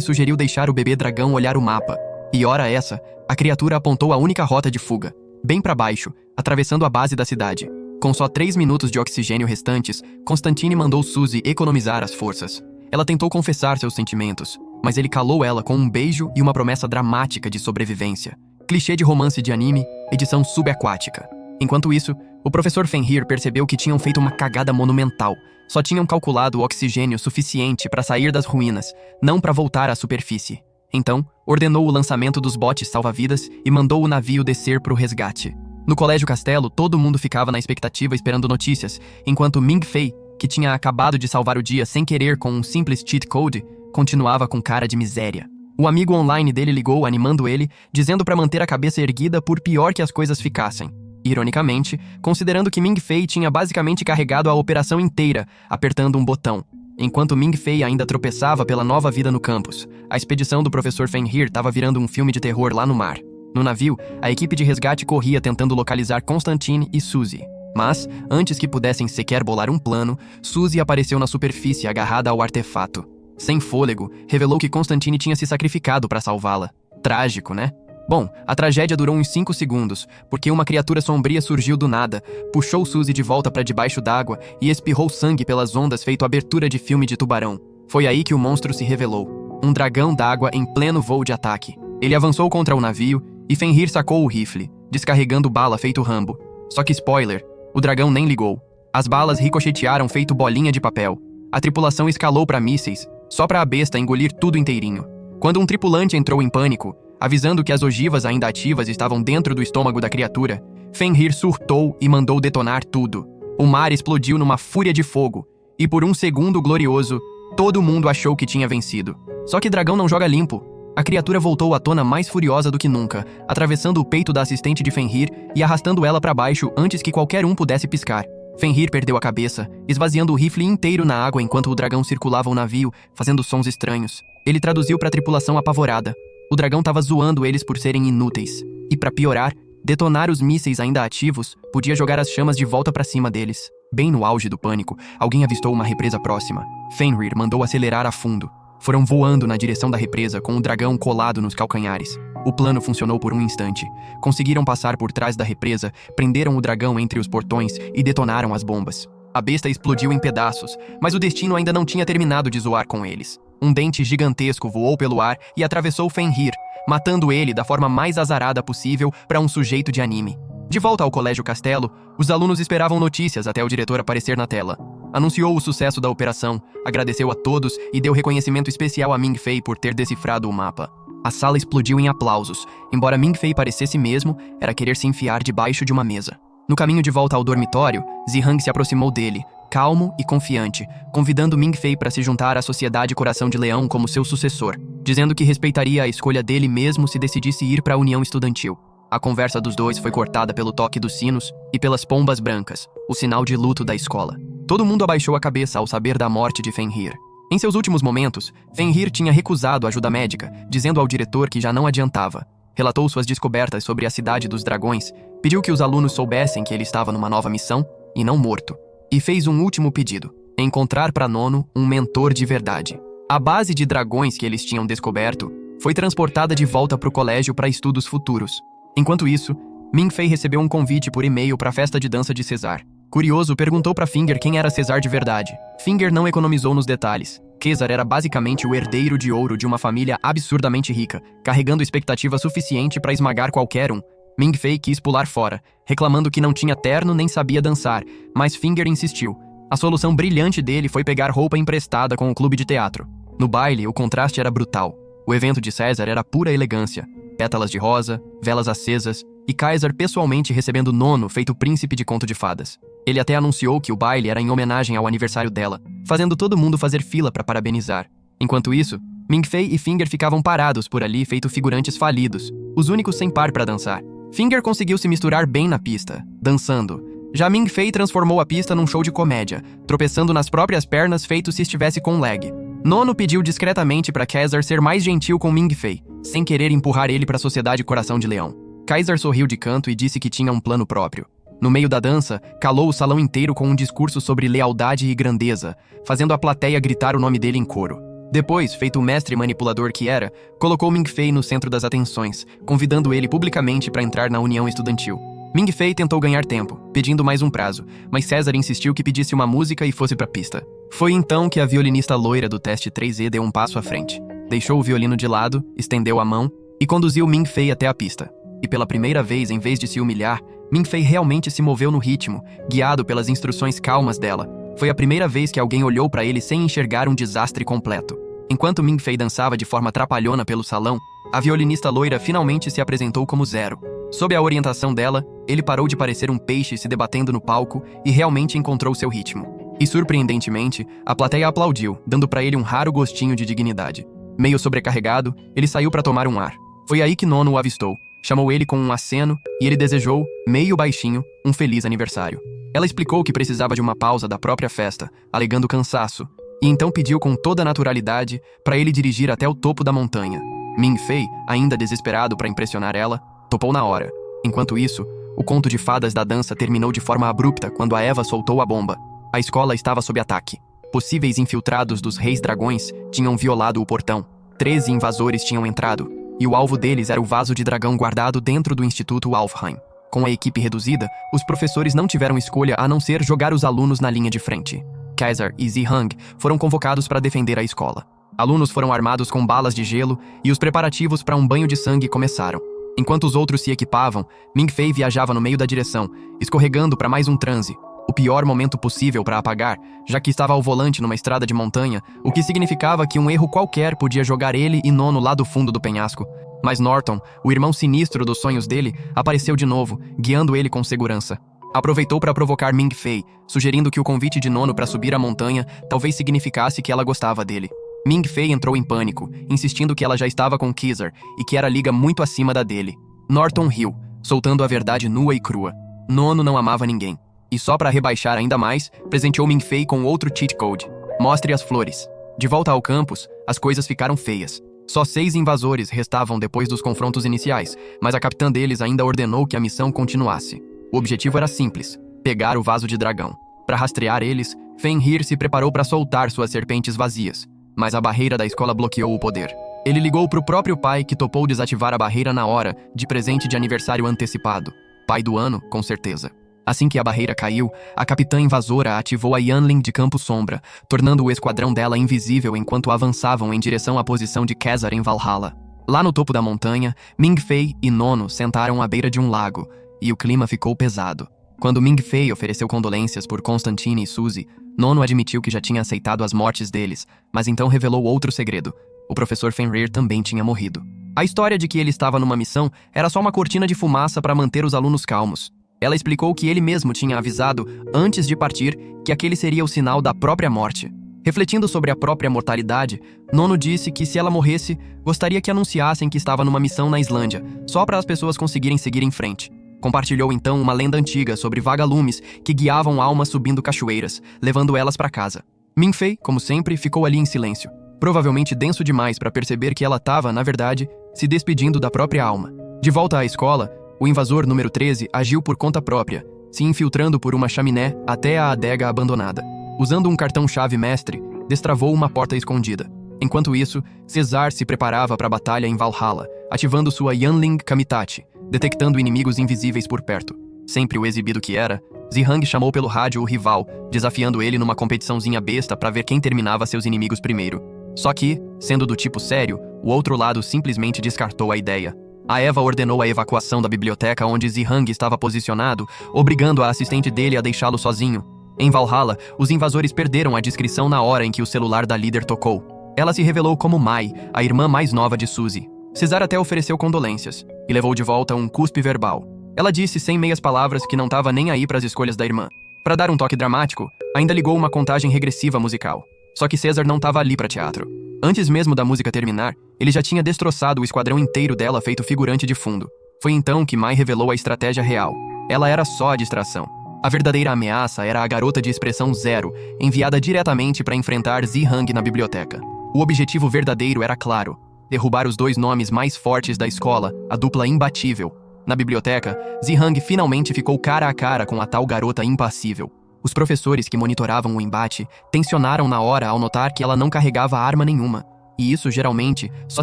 sugeriu deixar o bebê dragão olhar o mapa. E ora essa, a criatura apontou a única rota de fuga, bem para baixo, atravessando a base da cidade. Com só 3 minutos de oxigênio restantes, Constantine mandou Suzy economizar as forças. Ela tentou confessar seus sentimentos, mas ele calou ela com um beijo e uma promessa dramática de sobrevivência. Clichê de romance de anime, edição subaquática. Enquanto isso, o professor Fenrir percebeu que tinham feito uma cagada monumental. Só tinham calculado o oxigênio suficiente para sair das ruínas, não para voltar à superfície. Então, ordenou o lançamento dos botes salva-vidas e mandou o navio descer para o resgate. No Colégio Castelo, todo mundo ficava na expectativa esperando notícias, enquanto Ming Fei, que tinha acabado de salvar o dia sem querer com um simples cheat code, continuava com cara de miséria. O amigo online dele ligou, animando ele, dizendo para manter a cabeça erguida por pior que as coisas ficassem. Ironicamente, considerando que Ming Fei tinha basicamente carregado a operação inteira, apertando um botão. Enquanto Ming Fei ainda tropeçava pela nova vida no campus, a expedição do professor Fenrir estava virando um filme de terror lá no mar. No navio, a equipe de resgate corria tentando localizar Constantine e Suzy. Mas, antes que pudessem sequer bolar um plano, Suzy apareceu na superfície agarrada ao artefato. Sem fôlego, revelou que Constantine tinha se sacrificado para salvá-la. Trágico, né? Bom, a tragédia durou uns 5 segundos, porque uma criatura sombria surgiu do nada, puxou Suzy de volta para debaixo d'água e espirrou sangue pelas ondas feito abertura de filme de tubarão. Foi aí que o monstro se revelou. Um dragão d'água em pleno voo de ataque. Ele avançou contra o navio e Fenrir sacou o rifle, descarregando bala feito Rambo. Só que spoiler, o dragão nem ligou. As balas ricochetearam feito bolinha de papel. A tripulação escalou para mísseis, só para a besta engolir tudo inteirinho. Quando um tripulante entrou em pânico, avisando que as ogivas ainda ativas estavam dentro do estômago da criatura, Fenrir surtou e mandou detonar tudo. O mar explodiu numa fúria de fogo, e por um segundo glorioso, todo mundo achou que tinha vencido. Só que dragão não joga limpo. A criatura voltou à tona mais furiosa do que nunca, atravessando o peito da assistente de Fenrir e arrastando ela para baixo antes que qualquer um pudesse piscar. Fenrir perdeu a cabeça, esvaziando o rifle inteiro na água enquanto o dragão circulava o navio, fazendo sons estranhos. Ele traduziu para a tripulação apavorada. O dragão estava zoando eles por serem inúteis. E para piorar, detonar os mísseis ainda ativos podia jogar as chamas de volta para cima deles. Bem no auge do pânico, alguém avistou uma represa próxima. Fenrir mandou acelerar a fundo. Foram voando na direção da represa com o dragão colado nos calcanhares. O plano funcionou por um instante. Conseguiram passar por trás da represa, prenderam o dragão entre os portões e detonaram as bombas. A besta explodiu em pedaços, mas o destino ainda não tinha terminado de zoar com eles. Um dente gigantesco voou pelo ar e atravessou Fenrir, matando ele da forma mais azarada possível para um sujeito de anime. De volta ao Colégio Castelo, os alunos esperavam notícias até o diretor aparecer na tela. Anunciou o sucesso da operação, agradeceu a todos e deu reconhecimento especial a Ming Fei por ter decifrado o mapa. A sala explodiu em aplausos. Embora Ming Fei parecesse mesmo, era querer se enfiar debaixo de uma mesa. No caminho de volta ao dormitório, Zihang se aproximou dele, calmo e confiante, convidando Ming Fei para se juntar à Sociedade Coração de Leão como seu sucessor, dizendo que respeitaria a escolha dele mesmo se decidisse ir para a União Estudantil. A conversa dos dois foi cortada pelo toque dos sinos e pelas pombas brancas, o sinal de luto da escola. Todo mundo abaixou a cabeça ao saber da morte de Fenrir. Em seus últimos momentos, Fenrir tinha recusado ajuda médica, dizendo ao diretor que já não adiantava. Relatou suas descobertas sobre a Cidade dos Dragões, pediu que os alunos soubessem que ele estava numa nova missão, e não morto. E fez um último pedido: encontrar para Nono um mentor de verdade. A base de dragões que eles tinham descoberto foi transportada de volta para o colégio para estudos futuros. Enquanto isso, Ming Fei recebeu um convite por e-mail para a festa de dança de César. Curioso, perguntou para Finger quem era César de verdade. Finger não economizou nos detalhes. César era basicamente o herdeiro de ouro de uma família absurdamente rica, carregando expectativa suficiente para esmagar qualquer um. Ming Fei quis pular fora, reclamando que não tinha terno nem sabia dançar, mas Finger insistiu. A solução brilhante dele foi pegar roupa emprestada com o clube de teatro. No baile, o contraste era brutal. O evento de César era pura elegância. Pétalas de rosa, velas acesas e Kaiser pessoalmente recebendo Nono feito príncipe de conto de fadas. Ele até anunciou que o baile era em homenagem ao aniversário dela, fazendo todo mundo fazer fila para parabenizar. Enquanto isso, Ming Fei e Finger ficavam parados por ali feito figurantes falidos, os únicos sem par para dançar. Finger conseguiu se misturar bem na pista, dançando. Já Ming Fei transformou a pista num show de comédia, tropeçando nas próprias pernas feito se estivesse com lag. Nono pediu discretamente para Kaiser ser mais gentil com Ming Fei, sem querer empurrar ele para a Sociedade Coração de Leão. Kaiser sorriu de canto e disse que tinha um plano próprio. No meio da dança, calou o salão inteiro com um discurso sobre lealdade e grandeza, fazendo a plateia gritar o nome dele em coro. Depois, feito o mestre manipulador que era, colocou Ming-Fei no centro das atenções, convidando ele publicamente para entrar na união estudantil. Ming-Fei tentou ganhar tempo, pedindo mais um prazo, mas César insistiu que pedisse uma música e fosse para a pista. Foi então que a violinista loira do teste 3E deu um passo à frente. Deixou o violino de lado, estendeu a mão e conduziu Ming-Fei até a pista. E pela primeira vez, em vez de se humilhar, Ming-Fei realmente se moveu no ritmo, guiado pelas instruções calmas dela. Foi a primeira vez que alguém olhou para ele sem enxergar um desastre completo. Enquanto Ming-Fei dançava de forma trapalhona pelo salão, a violinista loira finalmente se apresentou como Zero. Sob a orientação dela, ele parou de parecer um peixe se debatendo no palco e realmente encontrou seu ritmo. E surpreendentemente, a plateia aplaudiu, dando para ele um raro gostinho de dignidade. Meio sobrecarregado, ele saiu para tomar um ar. Foi aí que Nono o avistou, chamou ele com um aceno e ele desejou, meio baixinho, um feliz aniversário. Ela explicou que precisava de uma pausa da própria festa, alegando cansaço, e então pediu com toda a naturalidade para ele dirigir até o topo da montanha. Ming-Fei, ainda desesperado para impressionar ela, topou na hora. Enquanto isso, o conto de fadas da dança terminou de forma abrupta quando a Eva soltou a bomba. A escola estava sob ataque. Possíveis infiltrados dos Reis Dragões tinham violado o portão. 13 invasores tinham entrado, e o alvo deles era o vaso de dragão guardado dentro do Instituto Alfheim. Com a equipe reduzida, os professores não tiveram escolha a não ser jogar os alunos na linha de frente. Kaiser e Zihang foram convocados para defender a escola. Alunos foram armados com balas de gelo e os preparativos para um banho de sangue começaram. Enquanto os outros se equipavam, Ming-Fei viajava no meio da direção, escorregando para mais um transe. O pior momento possível para apagar, já que estava ao volante numa estrada de montanha, o que significava que um erro qualquer podia jogar ele e Nono lá do fundo do penhasco. Mas Norton, o irmão sinistro dos sonhos dele, apareceu de novo, guiando ele com segurança. Aproveitou para provocar Ming-Fei, sugerindo que o convite de Nono para subir a montanha talvez significasse que ela gostava dele. Ming-Fei entrou em pânico, insistindo que ela já estava com Kaiser e que era liga muito acima da dele. Norton riu, soltando a verdade nua e crua. Nono não amava ninguém. E só para rebaixar ainda mais, presenteou Ming-Fei com outro cheat code. Mostre as flores. De volta ao campus, as coisas ficaram feias. Só 6 invasores restavam depois dos confrontos iniciais, mas a capitã deles ainda ordenou que a missão continuasse. O objetivo era simples, pegar o vaso de dragão. Para rastrear eles, Fenrir se preparou para soltar suas serpentes vazias, mas a barreira da escola bloqueou o poder. Ele ligou para o próprio pai que topou desativar a barreira na hora, de presente de aniversário antecipado. Pai do ano, com certeza. Assim que a barreira caiu, a capitã invasora ativou a Yanling de Campo Sombra, tornando o esquadrão dela invisível enquanto avançavam em direção à posição de Kaiser em Valhalla. Lá no topo da montanha, Ming-Fei e Nono sentaram à beira de um lago, e o clima ficou pesado. Quando Ming-Fei ofereceu condolências por Constantine e Suzy, Nono admitiu que já tinha aceitado as mortes deles, mas então revelou outro segredo. O professor Fenrir também tinha morrido. A história de que ele estava numa missão era só uma cortina de fumaça para manter os alunos calmos. Ela explicou que ele mesmo tinha avisado, antes de partir, que aquele seria o sinal da própria morte. Refletindo sobre a própria mortalidade, Nono disse que se ela morresse, gostaria que anunciassem que estava numa missão na Islândia, só para as pessoas conseguirem seguir em frente. Compartilhou então uma lenda antiga sobre vagalumes que guiavam almas subindo cachoeiras, levando elas para casa. Ming-Fei, como sempre, ficou ali em silêncio, provavelmente denso demais para perceber que ela estava, na verdade, se despedindo da própria alma. De volta à escola, o invasor número 13 agiu por conta própria, se infiltrando por uma chaminé até a adega abandonada. Usando um cartão-chave mestre, destravou uma porta escondida. Enquanto isso, Cesar se preparava para a batalha em Valhalla, ativando sua Yanling Kamitachi, detectando inimigos invisíveis por perto. Sempre o exibido que era, Zihang chamou pelo rádio o rival, desafiando ele numa competiçãozinha besta para ver quem terminava seus inimigos primeiro. Só que, sendo do tipo sério, o outro lado simplesmente descartou a ideia. A Eva ordenou a evacuação da biblioteca onde Zihang estava posicionado, obrigando a assistente dele a deixá-lo sozinho. Em Valhalla, os invasores perderam a discrição na hora em que o celular da líder tocou. Ela se revelou como Mai, a irmã mais nova de Suzy. Cesar até ofereceu condolências, e levou de volta um cuspe verbal. Ela disse sem meias palavras que não estava nem aí para as escolhas da irmã. Para dar um toque dramático, ainda ligou uma contagem regressiva musical. Só que Cesar não estava ali para teatro. Antes mesmo da música terminar, ele já tinha destroçado o esquadrão inteiro dela feito figurante de fundo. Foi então que Mai revelou a estratégia real. Ela era só a distração. A verdadeira ameaça era a garota de expressão Zero, enviada diretamente para enfrentar Zihang na biblioteca. O objetivo verdadeiro era claro: derrubar os 2 nomes mais fortes da escola, a dupla imbatível. Na biblioteca, Zihang finalmente ficou cara a cara com a tal garota impassível. Os professores que monitoravam o embate tensionaram na hora ao notar que ela não carregava arma nenhuma. E isso, geralmente, só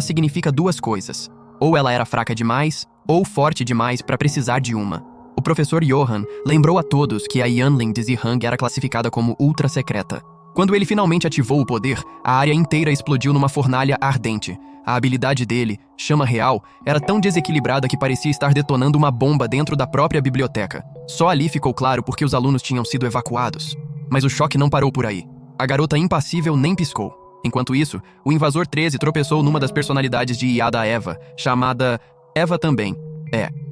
significa duas coisas. Ou ela era fraca demais, ou forte demais para precisar de uma. O professor Johan lembrou a todos que a Yanling de Zihang era classificada como ultra secreta. Quando ele finalmente ativou o poder, a área inteira explodiu numa fornalha ardente. A habilidade dele, Chama Real, era tão desequilibrada que parecia estar detonando uma bomba dentro da própria biblioteca. Só ali ficou claro porque os alunos tinham sido evacuados. Mas o choque não parou por aí. A garota impassível nem piscou. Enquanto isso, o Invasor 13 tropeçou numa das personalidades de Iada Eva, chamada Eva também.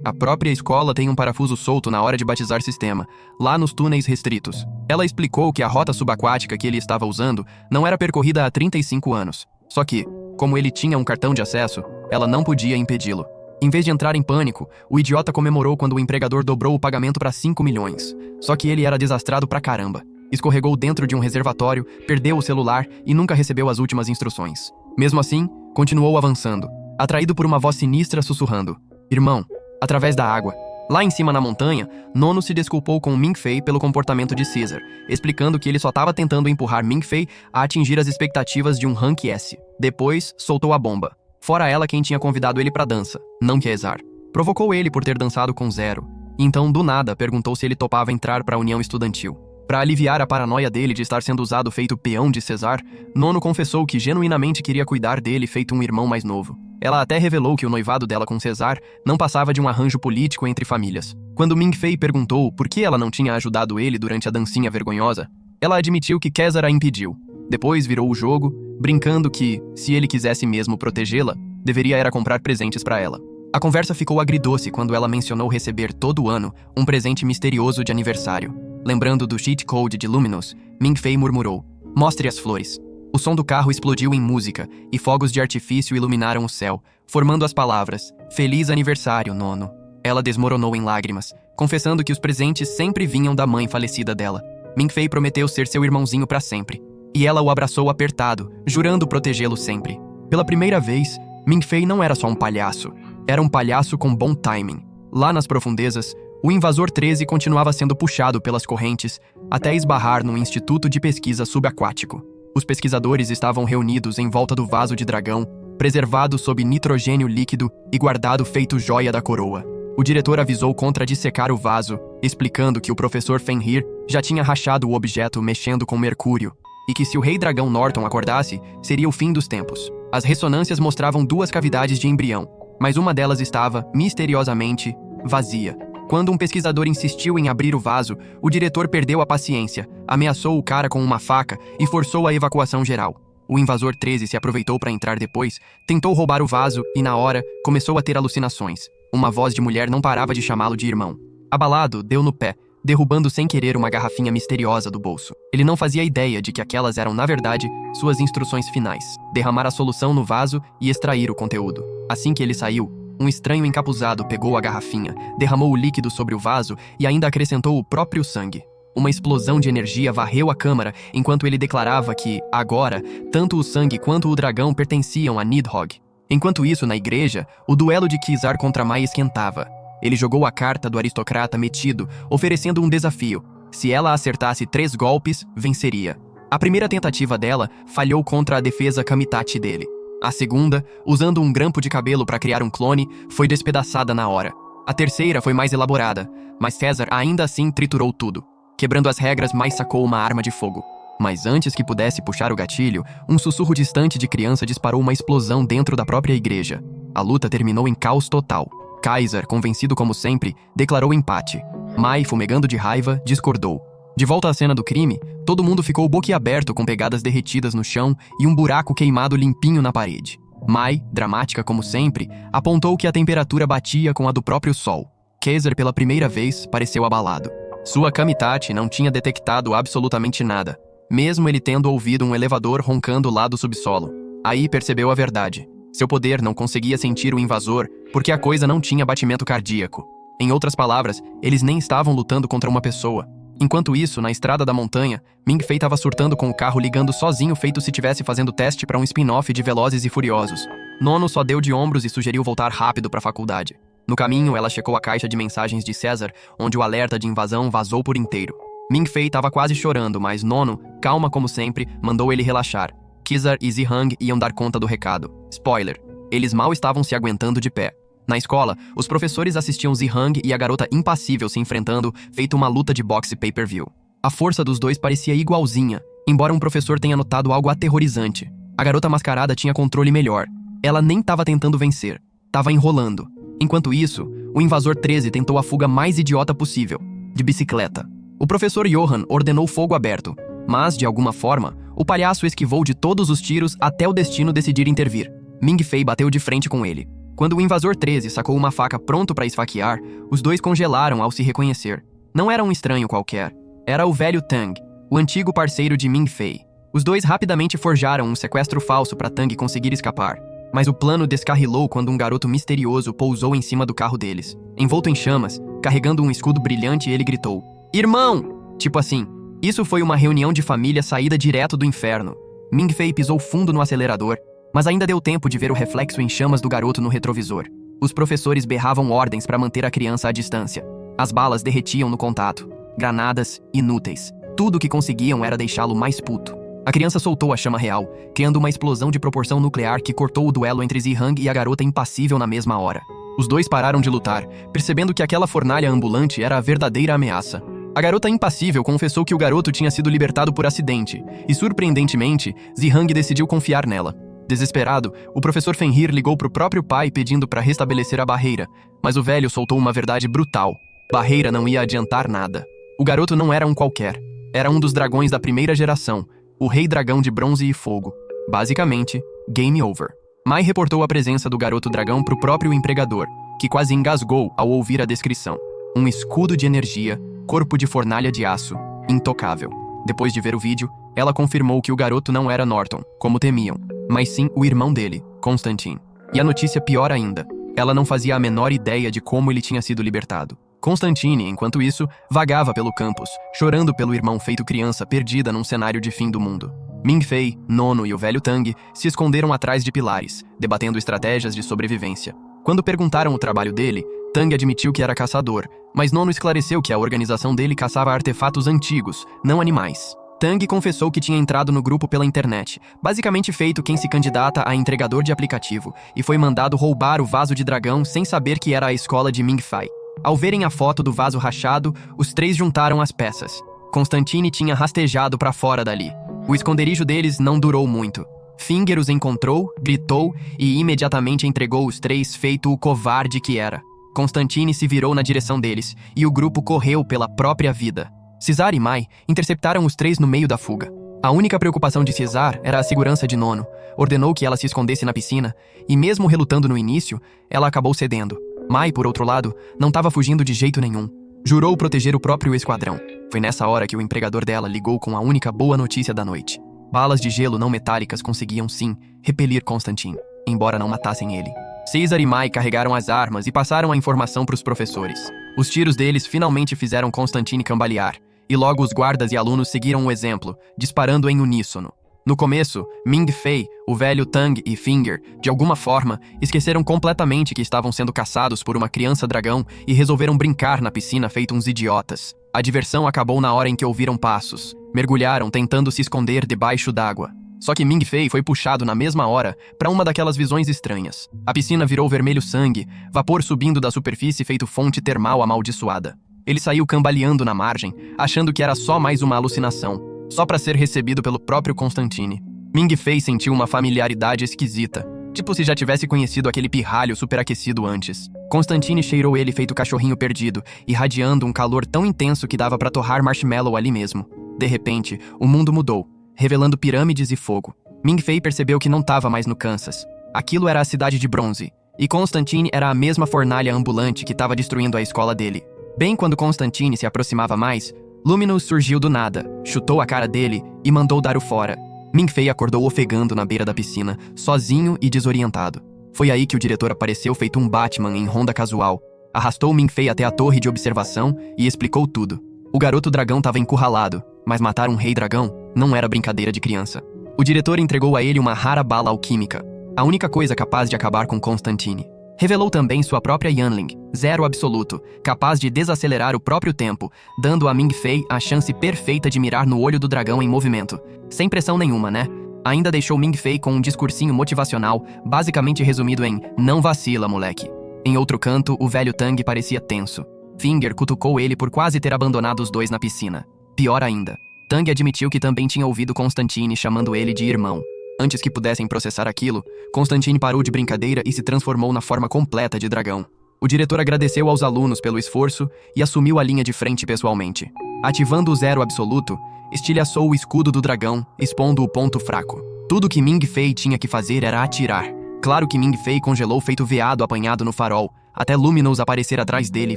A própria escola tem um parafuso solto na hora de batizar sistema, lá nos túneis restritos. Ela explicou que a rota subaquática que ele estava usando não era percorrida há 35 anos. Só que, como ele tinha um cartão de acesso, ela não podia impedi-lo. Em vez de entrar em pânico, o idiota comemorou quando o empregador dobrou o pagamento para 5 milhões. Só que ele era desastrado pra caramba. Escorregou dentro de um reservatório, perdeu o celular e nunca recebeu as últimas instruções. Mesmo assim, continuou avançando, atraído por uma voz sinistra sussurrando: "Irmão", através da água. Lá em cima na montanha, Nono se desculpou com Ming Fei pelo comportamento de Caesar, explicando que ele só estava tentando empurrar Ming Fei a atingir as expectativas de um Rank S. Depois, soltou a bomba. Fora ela quem tinha convidado ele pra dança, não Caesar. Provocou ele por ter dançado com Zero. Então, do nada, perguntou se ele topava entrar pra União Estudantil. Para aliviar a paranoia dele de estar sendo usado feito peão de César, Nono confessou que genuinamente queria cuidar dele feito um irmão mais novo. Ela até revelou que o noivado dela com César não passava de um arranjo político entre famílias. Quando Ming Fei perguntou por que ela não tinha ajudado ele durante a dancinha vergonhosa, ela admitiu que César a impediu. Depois virou o jogo, brincando que, se ele quisesse mesmo protegê-la, deveria era comprar presentes para ela. A conversa ficou agridoce quando ela mencionou receber todo ano um presente misterioso de aniversário. Lembrando do cheat code de Luminous, Ming Fei murmurou: "Mostre as flores." O som do carro explodiu em música e fogos de artifício iluminaram o céu, formando as palavras: "Feliz aniversário, Nono." Ela desmoronou em lágrimas, confessando que os presentes sempre vinham da mãe falecida dela. Ming Fei prometeu ser seu irmãozinho para sempre. E ela o abraçou apertado, jurando protegê-lo sempre. Pela primeira vez, Ming Fei não era só um palhaço. Era um palhaço com bom timing. Lá nas profundezas, o Invasor 13 continuava sendo puxado pelas correntes até esbarrar num instituto de pesquisa subaquático. Os pesquisadores estavam reunidos em volta do vaso de dragão, preservado sob nitrogênio líquido e guardado feito joia da coroa. O diretor avisou contra dissecar o vaso, explicando que o professor Fenrir já tinha rachado o objeto mexendo com mercúrio, e que se o rei dragão Norton acordasse, seria o fim dos tempos. As ressonâncias mostravam 2 cavidades de embrião, mas uma delas estava, misteriosamente, vazia. Quando um pesquisador insistiu em abrir o vaso, o diretor perdeu a paciência, ameaçou o cara com uma faca e forçou a evacuação geral. O Invasor 13 se aproveitou para entrar depois, tentou roubar o vaso e, na hora, começou a ter alucinações. Uma voz de mulher não parava de chamá-lo de irmão. Abalado, deu no pé, derrubando sem querer uma garrafinha misteriosa do bolso. Ele não fazia ideia de que aquelas eram, na verdade, suas instruções finais: derramar a solução no vaso e extrair o conteúdo. Assim que ele saiu, um estranho encapuzado pegou a garrafinha, derramou o líquido sobre o vaso e ainda acrescentou o próprio sangue. Uma explosão de energia varreu a câmara enquanto ele declarava que, agora, tanto o sangue quanto o dragão pertenciam a Nidhogg. Enquanto isso, na igreja, o duelo de Kizar contra Mai esquentava. Ele jogou a carta do aristocrata metido, oferecendo um desafio. Se ela acertasse 3 golpes, venceria. A primeira tentativa dela falhou contra a defesa Kamitachi dele. A segunda, usando um grampo de cabelo para criar um clone, foi despedaçada na hora. A terceira foi mais elaborada, mas César ainda assim triturou tudo. Quebrando as regras, mais sacou uma arma de fogo. Mas antes que pudesse puxar o gatilho, um sussurro distante de criança disparou uma explosão dentro da própria igreja. A luta terminou em caos total. Kaiser, convencido como sempre, declarou empate. Mai, fumegando de raiva, discordou. De volta à cena do crime, todo mundo ficou boquiaberto com pegadas derretidas no chão e um buraco queimado limpinho na parede. Mai, dramática como sempre, apontou que a temperatura batia com a do próprio sol. Kaiser, pela primeira vez, pareceu abalado. Sua Kamitachi não tinha detectado absolutamente nada, mesmo ele tendo ouvido um elevador roncando lá do subsolo. Aí percebeu a verdade. Seu poder não conseguia sentir o invasor porque a coisa não tinha batimento cardíaco. Em outras palavras, eles nem estavam lutando contra uma pessoa. Enquanto isso, na estrada da montanha, Ming Fei estava surtando com o carro ligando sozinho feito se estivesse fazendo teste para um spin-off de Velozes e Furiosos. Nono só deu de ombros e sugeriu voltar rápido para a faculdade. No caminho, ela checou a caixa de mensagens de César, onde o alerta de invasão vazou por inteiro. Ming-Fei estava quase chorando, mas Nono, calma como sempre, mandou ele relaxar. Kizar e Zihang iam dar conta do recado. Spoiler, eles mal estavam se aguentando de pé. Na escola, os professores assistiam Zihang e a garota impassível se enfrentando, feito uma luta de boxe pay-per-view. A força dos dois parecia igualzinha, embora um professor tenha notado algo aterrorizante. A garota mascarada tinha controle melhor. Ela nem estava tentando vencer, estava enrolando. Enquanto isso, o invasor 13 tentou a fuga mais idiota possível, de bicicleta. O professor Johan ordenou fogo aberto, mas, de alguma forma, o palhaço esquivou de todos os tiros até o destino decidir intervir. Ming-Fei bateu de frente com ele. Quando o invasor 13 sacou uma faca pronto para esfaquear, os dois congelaram ao se reconhecer. Não era um estranho qualquer. Era o velho Tang, o antigo parceiro de Ming-Fei. Os dois rapidamente forjaram um sequestro falso para Tang conseguir escapar. Mas o plano descarrilou quando um garoto misterioso pousou em cima do carro deles. Envolto em chamas, carregando um escudo brilhante, ele gritou: "Irmão!" Tipo assim, isso foi uma reunião de família saída direto do inferno. Ming-Fei pisou fundo no acelerador, mas ainda deu tempo de ver o reflexo em chamas do garoto no retrovisor. Os professores berravam ordens para manter a criança à distância. As balas derretiam no contato. Granadas inúteis. Tudo o que conseguiam era deixá-lo mais puto. A criança soltou a chama real, criando uma explosão de proporção nuclear que cortou o duelo entre Zihang e a garota impassível na mesma hora. Os dois pararam de lutar, percebendo que aquela fornalha ambulante era a verdadeira ameaça. A garota impassível confessou que o garoto tinha sido libertado por acidente, e surpreendentemente, Zihang decidiu confiar nela. Desesperado, o professor Fenrir ligou pro próprio pai pedindo para restabelecer a barreira, mas o velho soltou uma verdade brutal. Barreira não ia adiantar nada. O garoto não era um qualquer. Era um dos dragões da primeira geração, o Rei Dragão de Bronze e Fogo. Basicamente, game over. Mai reportou a presença do garoto dragão pro próprio empregador, que quase engasgou ao ouvir a descrição. Um escudo de energia, corpo de fornalha de aço, intocável. Depois de ver o vídeo, ela confirmou que o garoto não era Norton, como temiam, mas sim o irmão dele, Constantine. E a notícia pior ainda, ela não fazia a menor ideia de como ele tinha sido libertado. Constantine, enquanto isso, vagava pelo campus, chorando pelo irmão feito criança perdida num cenário de fim do mundo. Ming-Fei, Nono e o velho Tang se esconderam atrás de pilares, debatendo estratégias de sobrevivência. Quando perguntaram o trabalho dele, Tang admitiu que era caçador, mas Nono esclareceu que a organização dele caçava artefatos antigos, não animais. Tang confessou que tinha entrado no grupo pela internet, basicamente feito quem se candidata a entregador de aplicativo, e foi mandado roubar o vaso de dragão sem saber que era a escola de Ming-Fei. Ao verem a foto do vaso rachado, os três juntaram as peças. Constantine tinha rastejado para fora dali. O esconderijo deles não durou muito. Finger os encontrou, gritou e imediatamente entregou os três feito o covarde que era. Constantine se virou na direção deles e o grupo correu pela própria vida. Cesar e Mai interceptaram os três no meio da fuga. A única preocupação de Cesar era a segurança de Nono. Ordenou que ela se escondesse na piscina e, mesmo relutando no início, ela acabou cedendo. Mai, por outro lado, não estava fugindo de jeito nenhum. Jurou proteger o próprio esquadrão. Foi nessa hora que o empregador dela ligou com a única boa notícia da noite. Balas de gelo não metálicas conseguiam, sim, repelir Constantine, embora não matassem ele. Cesar e Mai carregaram as armas e passaram a informação para os professores. Os tiros deles finalmente fizeram Constantine cambalear, e logo os guardas e alunos seguiram o exemplo, disparando em uníssono. No começo, Ming-Fei, o velho Tang e Finger, de alguma forma, esqueceram completamente que estavam sendo caçados por uma criança dragão e resolveram brincar na piscina feito uns idiotas. A diversão acabou na hora em que ouviram passos. Mergulharam tentando se esconder debaixo d'água. Só que Ming-Fei foi puxado na mesma hora para uma daquelas visões estranhas. A piscina virou vermelho sangue, vapor subindo da superfície feito fonte termal amaldiçoada. Ele saiu cambaleando na margem, achando que era só mais uma alucinação. Só para ser recebido pelo próprio Constantine. Ming-Fei sentiu uma familiaridade esquisita, tipo se já tivesse conhecido aquele pirralho superaquecido antes. Constantine cheirou ele feito cachorrinho perdido, irradiando um calor tão intenso que dava para torrar marshmallow ali mesmo. De repente, o mundo mudou, revelando pirâmides e fogo. Ming-Fei percebeu que não estava mais no Kansas. Aquilo era a cidade de bronze, e Constantine era a mesma fornalha ambulante que estava destruindo a escola dele. Bem quando Constantine se aproximava mais, Luminous surgiu do nada, chutou a cara dele e mandou dar o fora. Ming-Fei acordou ofegando na beira da piscina, sozinho e desorientado. Foi aí que o diretor apareceu feito um Batman em ronda casual. Arrastou Ming-Fei até a torre de observação e explicou tudo. O garoto dragão estava encurralado, mas matar um rei dragão não era brincadeira de criança. O diretor entregou a ele uma rara bala alquímica, a única coisa capaz de acabar com Constantine. Revelou também sua própria Yanling, Zero Absoluto, capaz de desacelerar o próprio tempo, dando a Ming Fei a chance perfeita de mirar no olho do dragão em movimento. Sem pressão nenhuma, né? Ainda deixou Ming Fei com um discursinho motivacional, basicamente resumido em "não vacila, moleque". Em outro canto, o velho Tang parecia tenso. Finger cutucou ele por quase ter abandonado os dois na piscina. Pior ainda, Tang admitiu que também tinha ouvido Constantine chamando ele de irmão. Antes que pudessem processar aquilo, Constantine parou de brincadeira e se transformou na forma completa de dragão. O diretor agradeceu aos alunos pelo esforço e assumiu a linha de frente pessoalmente. Ativando o Zero Absoluto, estilhaçou o escudo do dragão, expondo o ponto fraco. Tudo que Ming Fei tinha que fazer era atirar. Claro que Ming Fei congelou feito veado apanhado no farol, até Luminous aparecer atrás dele,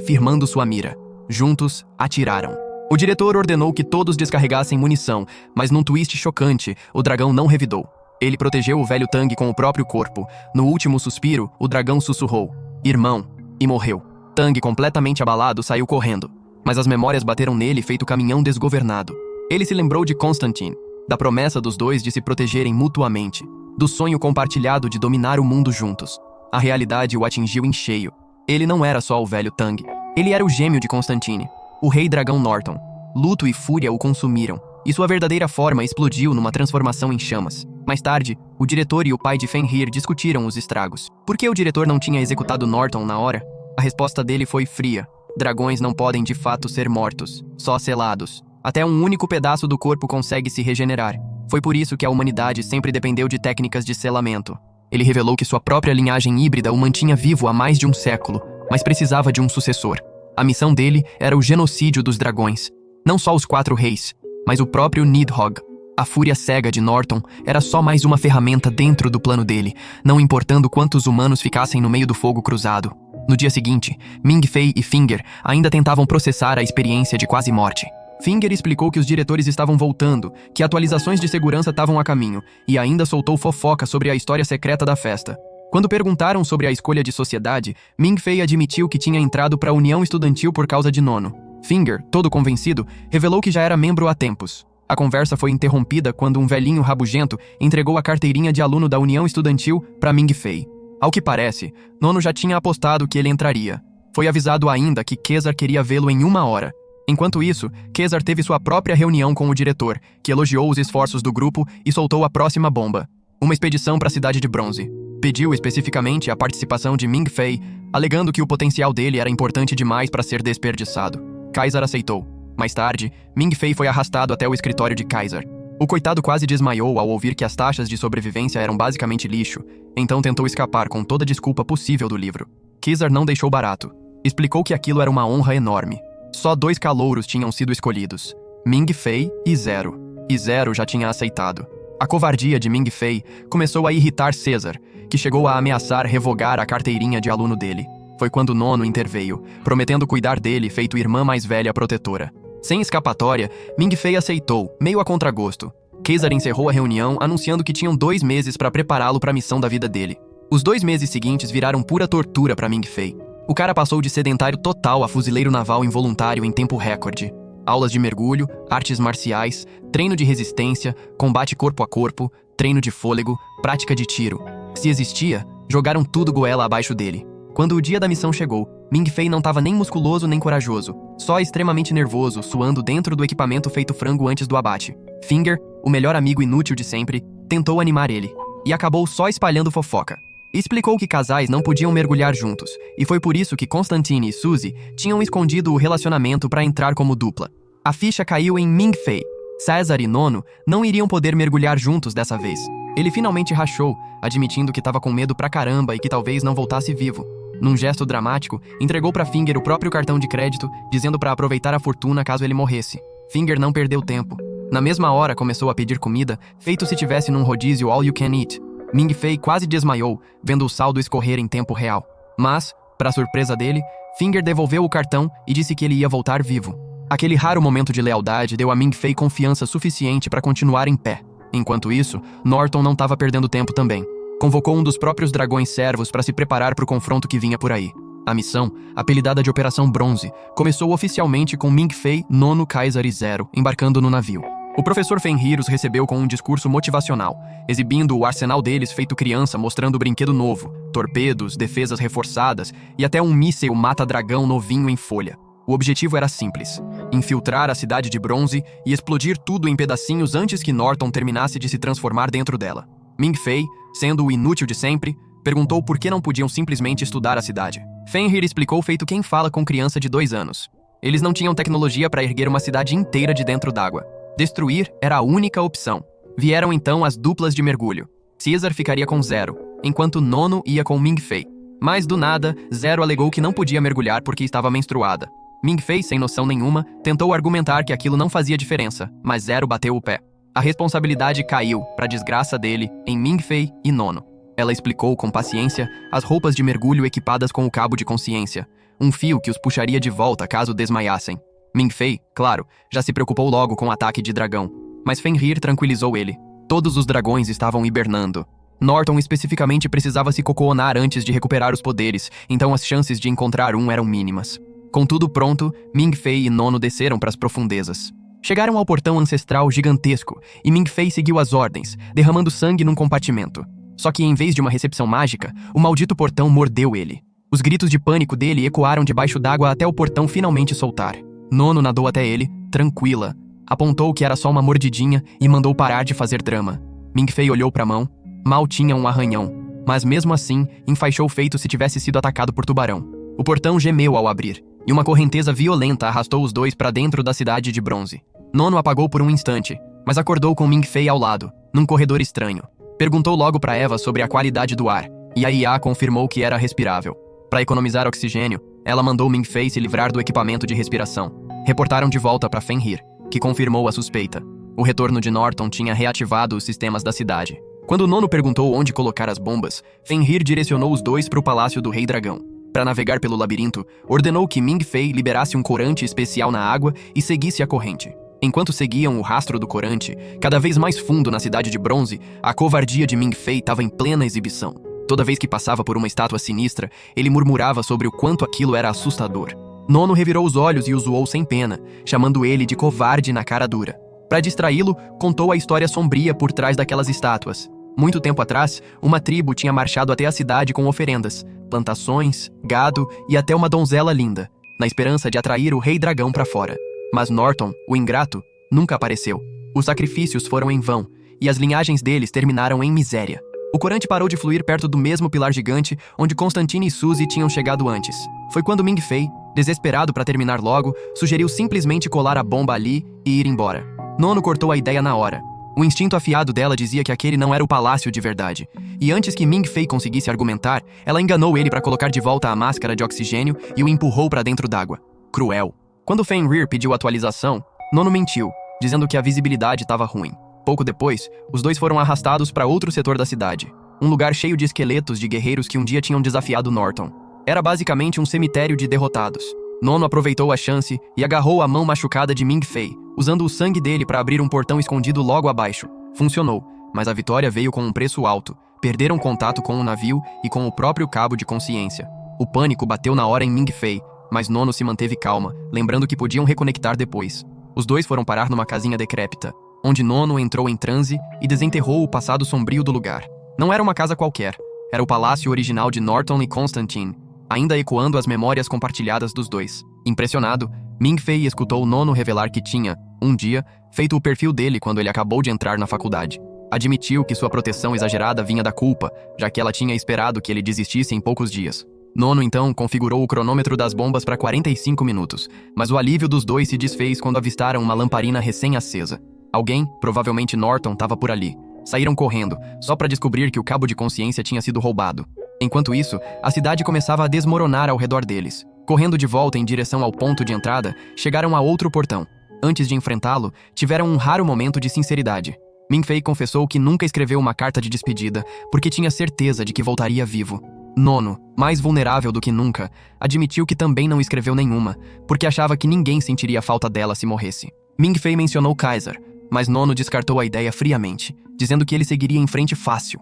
firmando sua mira. Juntos, atiraram. O diretor ordenou que todos descarregassem munição, mas num twist chocante, o dragão não revidou. Ele protegeu o velho Tang com o próprio corpo. No último suspiro, o dragão sussurrou: "Irmão", e morreu. Tang, completamente abalado, saiu correndo. Mas as memórias bateram nele feito caminhão desgovernado. Ele se lembrou de Constantine, da promessa dos dois de se protegerem mutuamente, do sonho compartilhado de dominar o mundo juntos. A realidade o atingiu em cheio. Ele não era só o velho Tang. Ele era o gêmeo de Constantine, o rei dragão Norton. Luto e fúria o consumiram, e sua verdadeira forma explodiu numa transformação em chamas. Mais tarde, o diretor e o pai de Fenrir discutiram os estragos. Por que o diretor não tinha executado Norton na hora? A resposta dele foi fria. Dragões não podem de fato ser mortos, só selados. Até um único pedaço do corpo consegue se regenerar. Foi por isso que a humanidade sempre dependeu de técnicas de selamento. Ele revelou que sua própria linhagem híbrida o mantinha vivo há mais de um século, mas precisava de um sucessor. A missão dele era o genocídio dos dragões. Não só os 4 reis, mas o próprio Nidhogg. A fúria cega de Norton era só mais uma ferramenta dentro do plano dele, não importando quantos humanos ficassem no meio do fogo cruzado. No dia seguinte, Ming Fei e Finger ainda tentavam processar a experiência de quase morte. Finger explicou que os diretores estavam voltando, que atualizações de segurança estavam a caminho, e ainda soltou fofoca sobre a história secreta da festa. Quando perguntaram sobre a escolha de sociedade, Ming Fei admitiu que tinha entrado para a União Estudantil por causa de Nono. Finger, todo convencido, revelou que já era membro há tempos. A conversa foi interrompida quando um velhinho rabugento entregou a carteirinha de aluno da União Estudantil para Ming Fei. Ao que parece, Nono já tinha apostado que ele entraria. Foi avisado ainda que Caesar queria vê-lo em 1 hora. Enquanto isso, Caesar teve sua própria reunião com o diretor, que elogiou os esforços do grupo e soltou a próxima bomba: uma expedição para a Cidade de Bronze. Pediu especificamente a participação de Ming Fei, alegando que o potencial dele era importante demais para ser desperdiçado. Caesar aceitou. Mais tarde, Ming Fei foi arrastado até o escritório de Caesar. O coitado quase desmaiou ao ouvir que as taxas de sobrevivência eram basicamente lixo, então tentou escapar com toda a desculpa possível do livro. Caesar não deixou barato. Explicou que aquilo era uma honra enorme. Só 2 calouros tinham sido escolhidos: Ming Fei e Zero. E Zero já tinha aceitado. A covardia de Ming Fei começou a irritar Caesar, que chegou a ameaçar revogar a carteirinha de aluno dele. Foi quando Nono interveio, prometendo cuidar dele feito irmã mais velha protetora. Sem escapatória, Ming Fei aceitou, meio a contragosto. Caesar encerrou a reunião anunciando que tinham 2 meses para prepará-lo para a missão da vida dele. Os 2 meses seguintes viraram pura tortura para Ming Fei. O cara passou de sedentário total a fuzileiro naval involuntário em tempo recorde. Aulas de mergulho, artes marciais, treino de resistência, combate corpo a corpo, treino de fôlego, prática de tiro. Se existia, jogaram tudo goela abaixo dele. Quando o dia da missão chegou, Ming Fei não estava nem musculoso nem corajoso, só extremamente nervoso, suando dentro do equipamento feito frango antes do abate. Finger, o melhor amigo inútil de sempre, tentou animar ele, e acabou só espalhando fofoca. Explicou que casais não podiam mergulhar juntos, e foi por isso que Constantine e Suzy tinham escondido o relacionamento para entrar como dupla. A ficha caiu em Ming Fei. Caesar e Nono não iriam poder mergulhar juntos dessa vez. Ele finalmente rachou, admitindo que estava com medo pra caramba e que talvez não voltasse vivo. Num gesto dramático, entregou para Finger o próprio cartão de crédito, dizendo para aproveitar a fortuna caso ele morresse. Finger não perdeu tempo. Na mesma hora começou a pedir comida, feito se tivesse num rodízio all you can eat. Ming Fei quase desmaiou, vendo o saldo escorrer em tempo real. Mas, para surpresa dele, Finger devolveu o cartão e disse que ele ia voltar vivo. Aquele raro momento de lealdade deu a Ming Fei confiança suficiente para continuar em pé. Enquanto isso, Norton não estava perdendo tempo também. Convocou um dos próprios dragões servos para se preparar para o confronto que vinha por aí. A missão, apelidada de Operação Bronze, começou oficialmente com Ming Fei, Nono, Caesar e Zero embarcando no navio. O professor Fenrir os recebeu com um discurso motivacional, exibindo o arsenal deles feito criança, mostrando brinquedo novo, torpedos, defesas reforçadas e até um míssil mata-dragão novinho em folha. O objetivo era simples: infiltrar a cidade de bronze e explodir tudo em pedacinhos antes que Norton terminasse de se transformar dentro dela. Ming Fei, sendo o inútil de sempre, perguntou por que não podiam simplesmente estudar a cidade. Fenrir explicou feito quem fala com criança de 2 anos. Eles não tinham tecnologia para erguer uma cidade inteira de dentro d'água. Destruir era a única opção. Vieram então as duplas de mergulho. Caesar ficaria com Zero, enquanto Nono ia com Ming Fei. Mas do nada, Zero alegou que não podia mergulhar porque estava menstruada. Ming Fei, sem noção nenhuma, tentou argumentar que aquilo não fazia diferença, mas Zero bateu o pé. A responsabilidade caiu, para desgraça dele, em Ming Fei e Nono. Ela explicou com paciência as roupas de mergulho equipadas com o cabo de consciência, um fio que os puxaria de volta caso desmaiassem. Ming Fei, claro, já se preocupou logo com o ataque de dragão, mas Fenrir tranquilizou ele. Todos os dragões estavam hibernando. Norton especificamente precisava se cocoonar antes de recuperar os poderes, então as chances de encontrar um eram mínimas. Com tudo pronto, Ming Fei e Nono desceram para as profundezas. Chegaram ao portão ancestral gigantesco e Ming Fei seguiu as ordens, derramando sangue num compartimento. Só que em vez de uma recepção mágica, o maldito portão mordeu ele. Os gritos de pânico dele ecoaram debaixo d'água até o portão finalmente soltar. Nono nadou até ele, tranquila. Apontou que era só uma mordidinha e mandou parar de fazer drama. Ming Fei olhou para a mão. Mal tinha um arranhão, mas mesmo assim, enfaixou feito se tivesse sido atacado por tubarão. O portão gemeu ao abrir, e uma correnteza violenta arrastou os dois para dentro da cidade de bronze. Nono apagou por um instante, mas acordou com Ming Fei ao lado, num corredor estranho. Perguntou logo para Eva sobre a qualidade do ar, e a IA confirmou que era respirável. Para economizar oxigênio, ela mandou Ming Fei se livrar do equipamento de respiração. Reportaram de volta para Fenrir, que confirmou a suspeita. O retorno de Norton tinha reativado os sistemas da cidade. Quando Nono perguntou onde colocar as bombas, Fenrir direcionou os dois para o palácio do Rei Dragão. Para navegar pelo labirinto, ordenou que Ming Fei liberasse um corante especial na água e seguisse a corrente. Enquanto seguiam o rastro do corante, cada vez mais fundo na cidade de bronze, a covardia de Ming Fei estava em plena exibição. Toda vez que passava por uma estátua sinistra, ele murmurava sobre o quanto aquilo era assustador. Nono revirou os olhos e o zoou sem pena, chamando ele de covarde na cara dura. Para distraí-lo, contou a história sombria por trás daquelas estátuas. Muito tempo atrás, uma tribo tinha marchado até a cidade com oferendas, plantações, gado e até uma donzela linda, na esperança de atrair o Rei Dragão para fora. Mas Norton, o ingrato, nunca apareceu. Os sacrifícios foram em vão, e as linhagens deles terminaram em miséria. O corante parou de fluir perto do mesmo pilar gigante onde Constantine e Suzy tinham chegado antes. Foi quando Ming Fei, desesperado para terminar logo, sugeriu simplesmente colar a bomba ali e ir embora. Nono cortou a ideia na hora. O instinto afiado dela dizia que aquele não era o palácio de verdade. E antes que Ming Fei conseguisse argumentar, ela enganou ele para colocar de volta a máscara de oxigênio e o empurrou para dentro d'água. Cruel. Quando Fenrir pediu atualização, Nono mentiu, dizendo que a visibilidade estava ruim. Pouco depois, os dois foram arrastados para outro setor da cidade, um lugar cheio de esqueletos de guerreiros que um dia tinham desafiado Norton. Era basicamente um cemitério de derrotados. Nono aproveitou a chance e agarrou a mão machucada de Ming Fei, usando o sangue dele para abrir um portão escondido logo abaixo. Funcionou, mas a vitória veio com um preço alto. Perderam contato com o navio e com o próprio cabo de consciência. O pânico bateu na hora em Ming Fei, mas Nono se manteve calma, lembrando que podiam reconectar depois. Os dois foram parar numa casinha decrépita, onde Nono entrou em transe e desenterrou o passado sombrio do lugar. Não era uma casa qualquer, era o palácio original de Norton e Constantine, ainda ecoando as memórias compartilhadas dos dois. Impressionado, Ming Fei escutou Nono revelar que tinha, um dia, feito o perfil dele quando ele acabou de entrar na faculdade. Admitiu que sua proteção exagerada vinha da culpa, já que ela tinha esperado que ele desistisse em poucos dias. Nono, então, configurou o cronômetro das bombas para 45 minutos, mas o alívio dos dois se desfez quando avistaram uma lamparina recém-acesa. Alguém, provavelmente Norton, estava por ali. Saíram correndo, só para descobrir que o cabo de consciência tinha sido roubado. Enquanto isso, a cidade começava a desmoronar ao redor deles. Correndo de volta em direção ao ponto de entrada, chegaram a outro portão. Antes de enfrentá-lo, tiveram um raro momento de sinceridade. Ming Fei confessou que nunca escreveu uma carta de despedida, porque tinha certeza de que voltaria vivo. Nono, mais vulnerável do que nunca, admitiu que também não escreveu nenhuma, porque achava que ninguém sentiria falta dela se morresse. Ming Fei mencionou Caesar, mas Nono descartou a ideia friamente, dizendo que ele seguiria em frente fácil.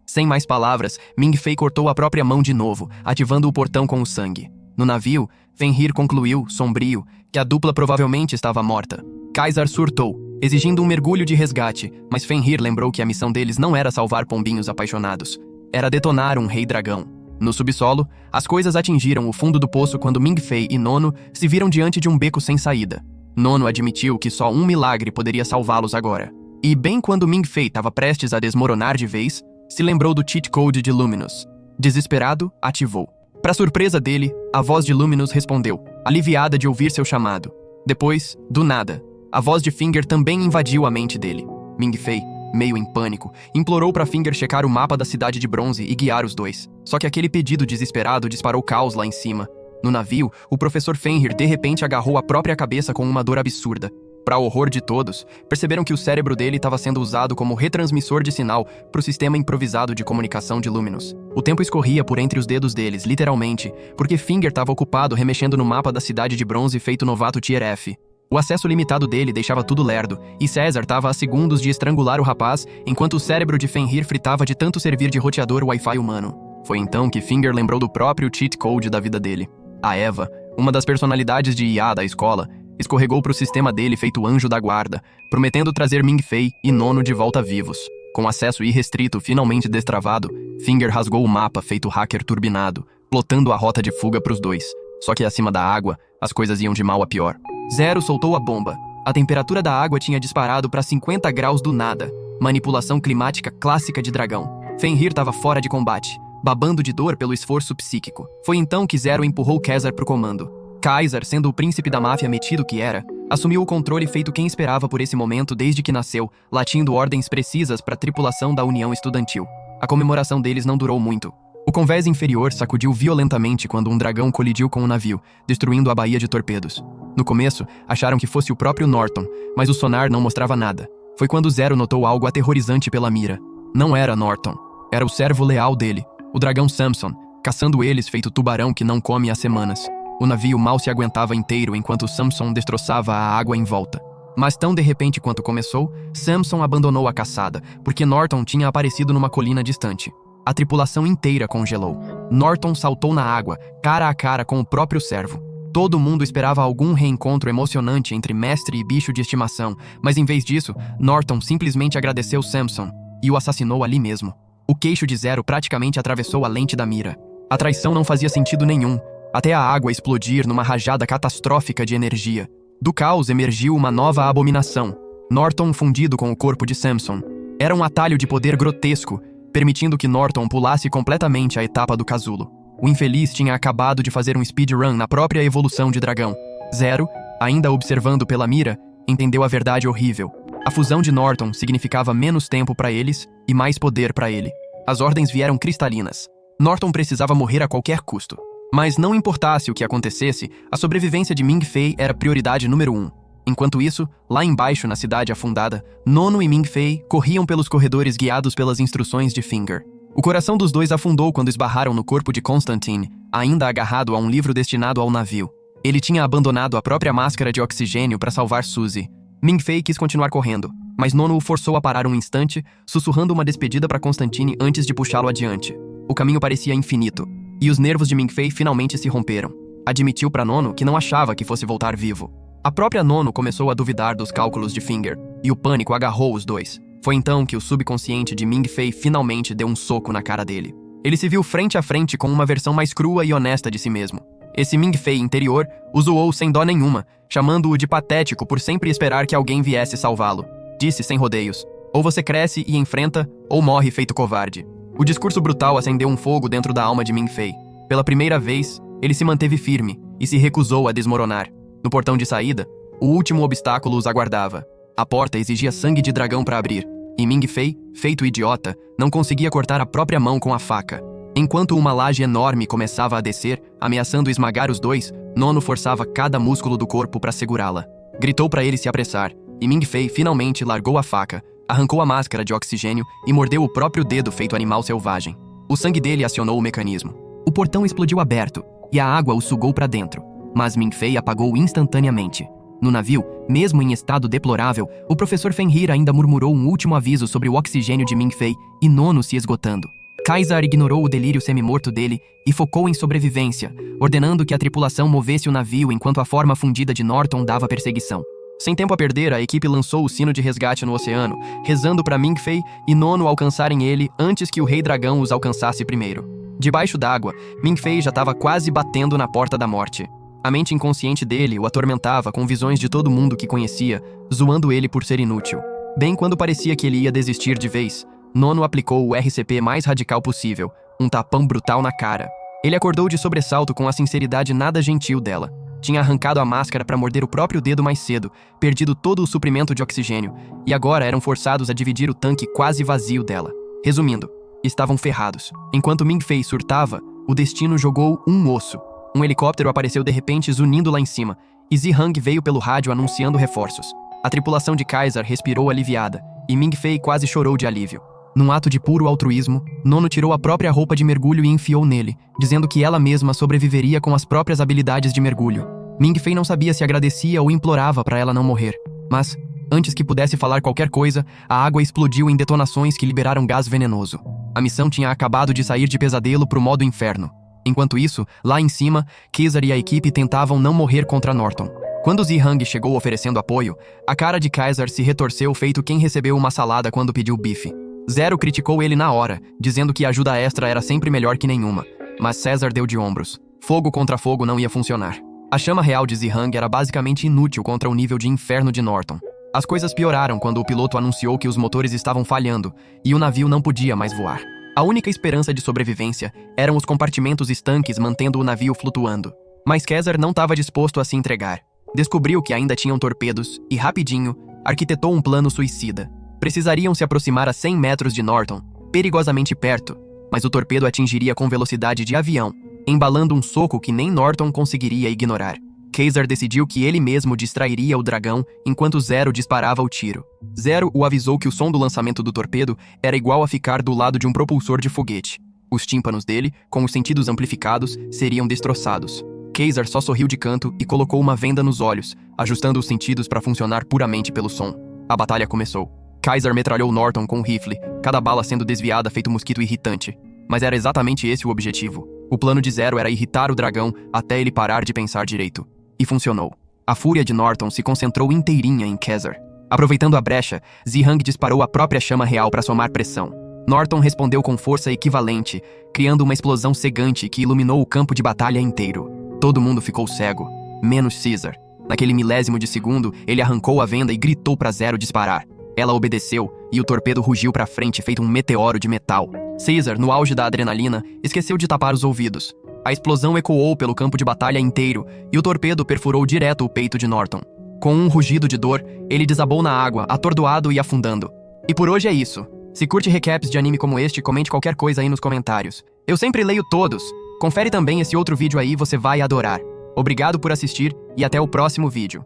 Sem mais palavras, Ming Fei cortou a própria mão de novo, ativando o portão com o sangue. No navio, Fenrir concluiu, sombrio, que a dupla provavelmente estava morta. Caesar surtou exigindo um mergulho de resgate, mas Fenrir lembrou que a missão deles não era salvar pombinhos apaixonados, era detonar um rei dragão. No subsolo, as coisas atingiram o fundo do poço quando Ming Fei e Nono se viram diante de um beco sem saída. Nono admitiu que só um milagre poderia salvá-los agora. E bem quando Ming Fei estava prestes a desmoronar de vez, se lembrou do cheat code de Luminous. Desesperado, ativou. Para surpresa dele, a voz de Luminous respondeu, aliviada de ouvir seu chamado. Depois, do nada, a voz de Finger também invadiu a mente dele. Ming Fei, meio em pânico, implorou para Finger checar o mapa da cidade de bronze e guiar os dois. Só que aquele pedido desesperado disparou caos lá em cima. No navio, o professor Fenrir de repente agarrou a própria cabeça com uma dor absurda. Para horror de todos, perceberam que o cérebro dele estava sendo usado como retransmissor de sinal para o sistema improvisado de comunicação de Luminous. O tempo escorria por entre os dedos deles, literalmente, porque Finger estava ocupado remexendo no mapa da cidade de bronze feito novato Tier F. O acesso limitado dele deixava tudo lerdo, e César estava a segundos de estrangular o rapaz, enquanto o cérebro de Fenrir fritava de tanto servir de roteador Wi-Fi humano. Foi então que Finger lembrou do próprio cheat code da vida dele. A Eva, uma das personalidades de IA da escola, escorregou para o sistema dele feito anjo da guarda, prometendo trazer Ming Fei e Nono de volta vivos. Com acesso irrestrito finalmente destravado, Finger rasgou o mapa feito hacker turbinado, plotando a rota de fuga para os dois. Só que acima da água, as coisas iam de mal a pior. Zero soltou a bomba. A temperatura da água tinha disparado para 50 graus do nada. Manipulação climática clássica de dragão. Fenrir estava fora de combate, babando de dor pelo esforço psíquico. Foi então que Zero empurrou Kaiser pro comando. Kaiser, sendo o príncipe da máfia metido que era, assumiu o controle feito quem esperava por esse momento desde que nasceu, latindo ordens precisas para a tripulação da União Estudantil. A comemoração deles não durou muito. O convés inferior sacudiu violentamente quando um dragão colidiu com o navio, destruindo a baía de torpedos. No começo, acharam que fosse o próprio Norton, mas o sonar não mostrava nada. Foi quando Zero notou algo aterrorizante pela mira. Não era Norton. Era o servo leal dele, o dragão Samson, caçando eles feito tubarão que não come há semanas. O navio mal se aguentava inteiro enquanto Samson destroçava a água em volta. Mas tão de repente quanto começou, Samson abandonou a caçada, porque Norton tinha aparecido numa colina distante. A tripulação inteira congelou. Norton saltou na água, cara a cara com o próprio servo. Todo mundo esperava algum reencontro emocionante entre mestre e bicho de estimação, mas em vez disso, Norton simplesmente agradeceu Samson e o assassinou ali mesmo. O queixo de Zero praticamente atravessou a lente da mira. A traição não fazia sentido nenhum, até a água explodir numa rajada catastrófica de energia. Do caos emergiu uma nova abominação. Norton fundido com o corpo de Samson. Era um atalho de poder grotesco, permitindo que Norton pulasse completamente a etapa do casulo. O infeliz tinha acabado de fazer um speedrun na própria evolução de dragão. Zero, ainda observando pela mira, entendeu a verdade horrível. A fusão de Norton significava menos tempo para eles e mais poder para ele. As ordens vieram cristalinas. Norton precisava morrer a qualquer custo. Mas não importasse o que acontecesse, a sobrevivência de Ming Fei era prioridade número 1. Enquanto isso, lá embaixo na cidade afundada, Nono e Ming Fei corriam pelos corredores guiados pelas instruções de Finger. O coração dos dois afundou quando esbarraram no corpo de Constantine, ainda agarrado a um livro destinado ao navio. Ele tinha abandonado a própria máscara de oxigênio para salvar Suzy. Ming Fei quis continuar correndo, mas Nono o forçou a parar um instante, sussurrando uma despedida para Constantine antes de puxá-lo adiante. O caminho parecia infinito, e os nervos de Ming Fei finalmente se romperam. Admitiu para Nono que não achava que fosse voltar vivo. A própria Nono começou a duvidar dos cálculos de Finger, e o pânico agarrou os dois. Foi então que o subconsciente de Ming Fei finalmente deu um soco na cara dele. Ele se viu frente a frente com uma versão mais crua e honesta de si mesmo. Esse Ming Fei interior o zoou sem dó nenhuma, chamando-o de patético por sempre esperar que alguém viesse salvá-lo. Disse sem rodeios: ou você cresce e enfrenta, ou morre feito covarde. O discurso brutal acendeu um fogo dentro da alma de Ming Fei. Pela primeira vez, ele se manteve firme e se recusou a desmoronar. No portão de saída, o último obstáculo os aguardava. A porta exigia sangue de dragão para abrir, e Ming Fei, feito idiota, não conseguia cortar a própria mão com a faca. Enquanto uma laje enorme começava a descer, ameaçando esmagar os dois, Nono forçava cada músculo do corpo para segurá-la. Gritou para ele se apressar, e Ming Fei finalmente largou a faca, arrancou a máscara de oxigênio e mordeu o próprio dedo feito animal selvagem. O sangue dele acionou o mecanismo. O portão explodiu aberto, e a água o sugou para dentro, mas Ming Fei apagou instantaneamente. No navio, mesmo em estado deplorável, o professor Fenrir ainda murmurou um último aviso sobre o oxigênio de Ming Fei e Nono se esgotando. Kaiser ignorou o delírio semi-morto dele e focou em sobrevivência, ordenando que a tripulação movesse o navio enquanto a forma fundida de Norton dava perseguição. Sem tempo a perder, a equipe lançou o sino de resgate no oceano, rezando para Ming-Fei e Nono alcançarem ele antes que o Rei Dragão os alcançasse primeiro. Debaixo d'água, Ming-Fei já estava quase batendo na porta da morte. A mente inconsciente dele o atormentava com visões de todo mundo que conhecia, zoando ele por ser inútil. Bem quando parecia que ele ia desistir de vez, Nono aplicou o RCP mais radical possível, um tapão brutal na cara. Ele acordou de sobressalto com a sinceridade nada gentil dela. Tinha arrancado a máscara para morder o próprio dedo mais cedo, perdido todo o suprimento de oxigênio, e agora eram forçados a dividir o tanque quase vazio dela. Resumindo, estavam ferrados. Enquanto Ming-Fei surtava, o destino jogou um osso. Um helicóptero apareceu de repente zunindo lá em cima, e Zihang veio pelo rádio anunciando reforços. A tripulação de Kaiser respirou aliviada, e Ming-Fei quase chorou de alívio. Num ato de puro altruísmo, Nono tirou a própria roupa de mergulho e enfiou nele, dizendo que ela mesma sobreviveria com as próprias habilidades de mergulho. Ming-Fei não sabia se agradecia ou implorava para ela não morrer. Mas, antes que pudesse falar qualquer coisa, a água explodiu em detonações que liberaram gás venenoso. A missão tinha acabado de sair de pesadelo pro modo inferno. Enquanto isso, lá em cima, Kaiser e a equipe tentavam não morrer contra Norton. Quando Zihang chegou oferecendo apoio, a cara de Kaiser se retorceu feito quem recebeu uma salada quando pediu bife. Zero criticou ele na hora, dizendo que ajuda extra era sempre melhor que nenhuma. Mas César deu de ombros. Fogo contra fogo não ia funcionar. A chama real de Zihang era basicamente inútil contra o nível de inferno de Norton. As coisas pioraram quando o piloto anunciou que os motores estavam falhando e o navio não podia mais voar. A única esperança de sobrevivência eram os compartimentos estanques mantendo o navio flutuando. Mas César não estava disposto a se entregar. Descobriu que ainda tinham torpedos e, rapidinho, arquitetou um plano suicida. Precisariam se aproximar a 100 metros de Norton, perigosamente perto, mas o torpedo atingiria com velocidade de avião, embalando um soco que nem Norton conseguiria ignorar. Kaiser decidiu que ele mesmo distrairia o dragão enquanto Zero disparava o tiro. Zero o avisou que o som do lançamento do torpedo era igual a ficar do lado de um propulsor de foguete. Os tímpanos dele, com os sentidos amplificados, seriam destroçados. Kaiser só sorriu de canto e colocou uma venda nos olhos, ajustando os sentidos para funcionar puramente pelo som. A batalha começou. Kaiser metralhou Norton com um rifle, cada bala sendo desviada feito mosquito irritante. Mas era exatamente esse o objetivo. O plano de Zero era irritar o dragão até ele parar de pensar direito. E funcionou. A fúria de Norton se concentrou inteirinha em Kaiser. Aproveitando a brecha, Zihang disparou a própria chama real para somar pressão. Norton respondeu com força equivalente, criando uma explosão cegante que iluminou o campo de batalha inteiro. Todo mundo ficou cego, menos Caesar. Naquele milésimo de segundo, ele arrancou a venda e gritou para Zero disparar. Ela obedeceu, e o torpedo rugiu para frente feito um meteoro de metal. Caesar, no auge da adrenalina, esqueceu de tapar os ouvidos. A explosão ecoou pelo campo de batalha inteiro, e o torpedo perfurou direto o peito de Norton. Com um rugido de dor, ele desabou na água, atordoado e afundando. E por hoje é isso. Se curte recaps de anime como este, comente qualquer coisa aí nos comentários. Eu sempre leio todos. Confere também esse outro vídeo aí, você vai adorar. Obrigado por assistir, e até o próximo vídeo.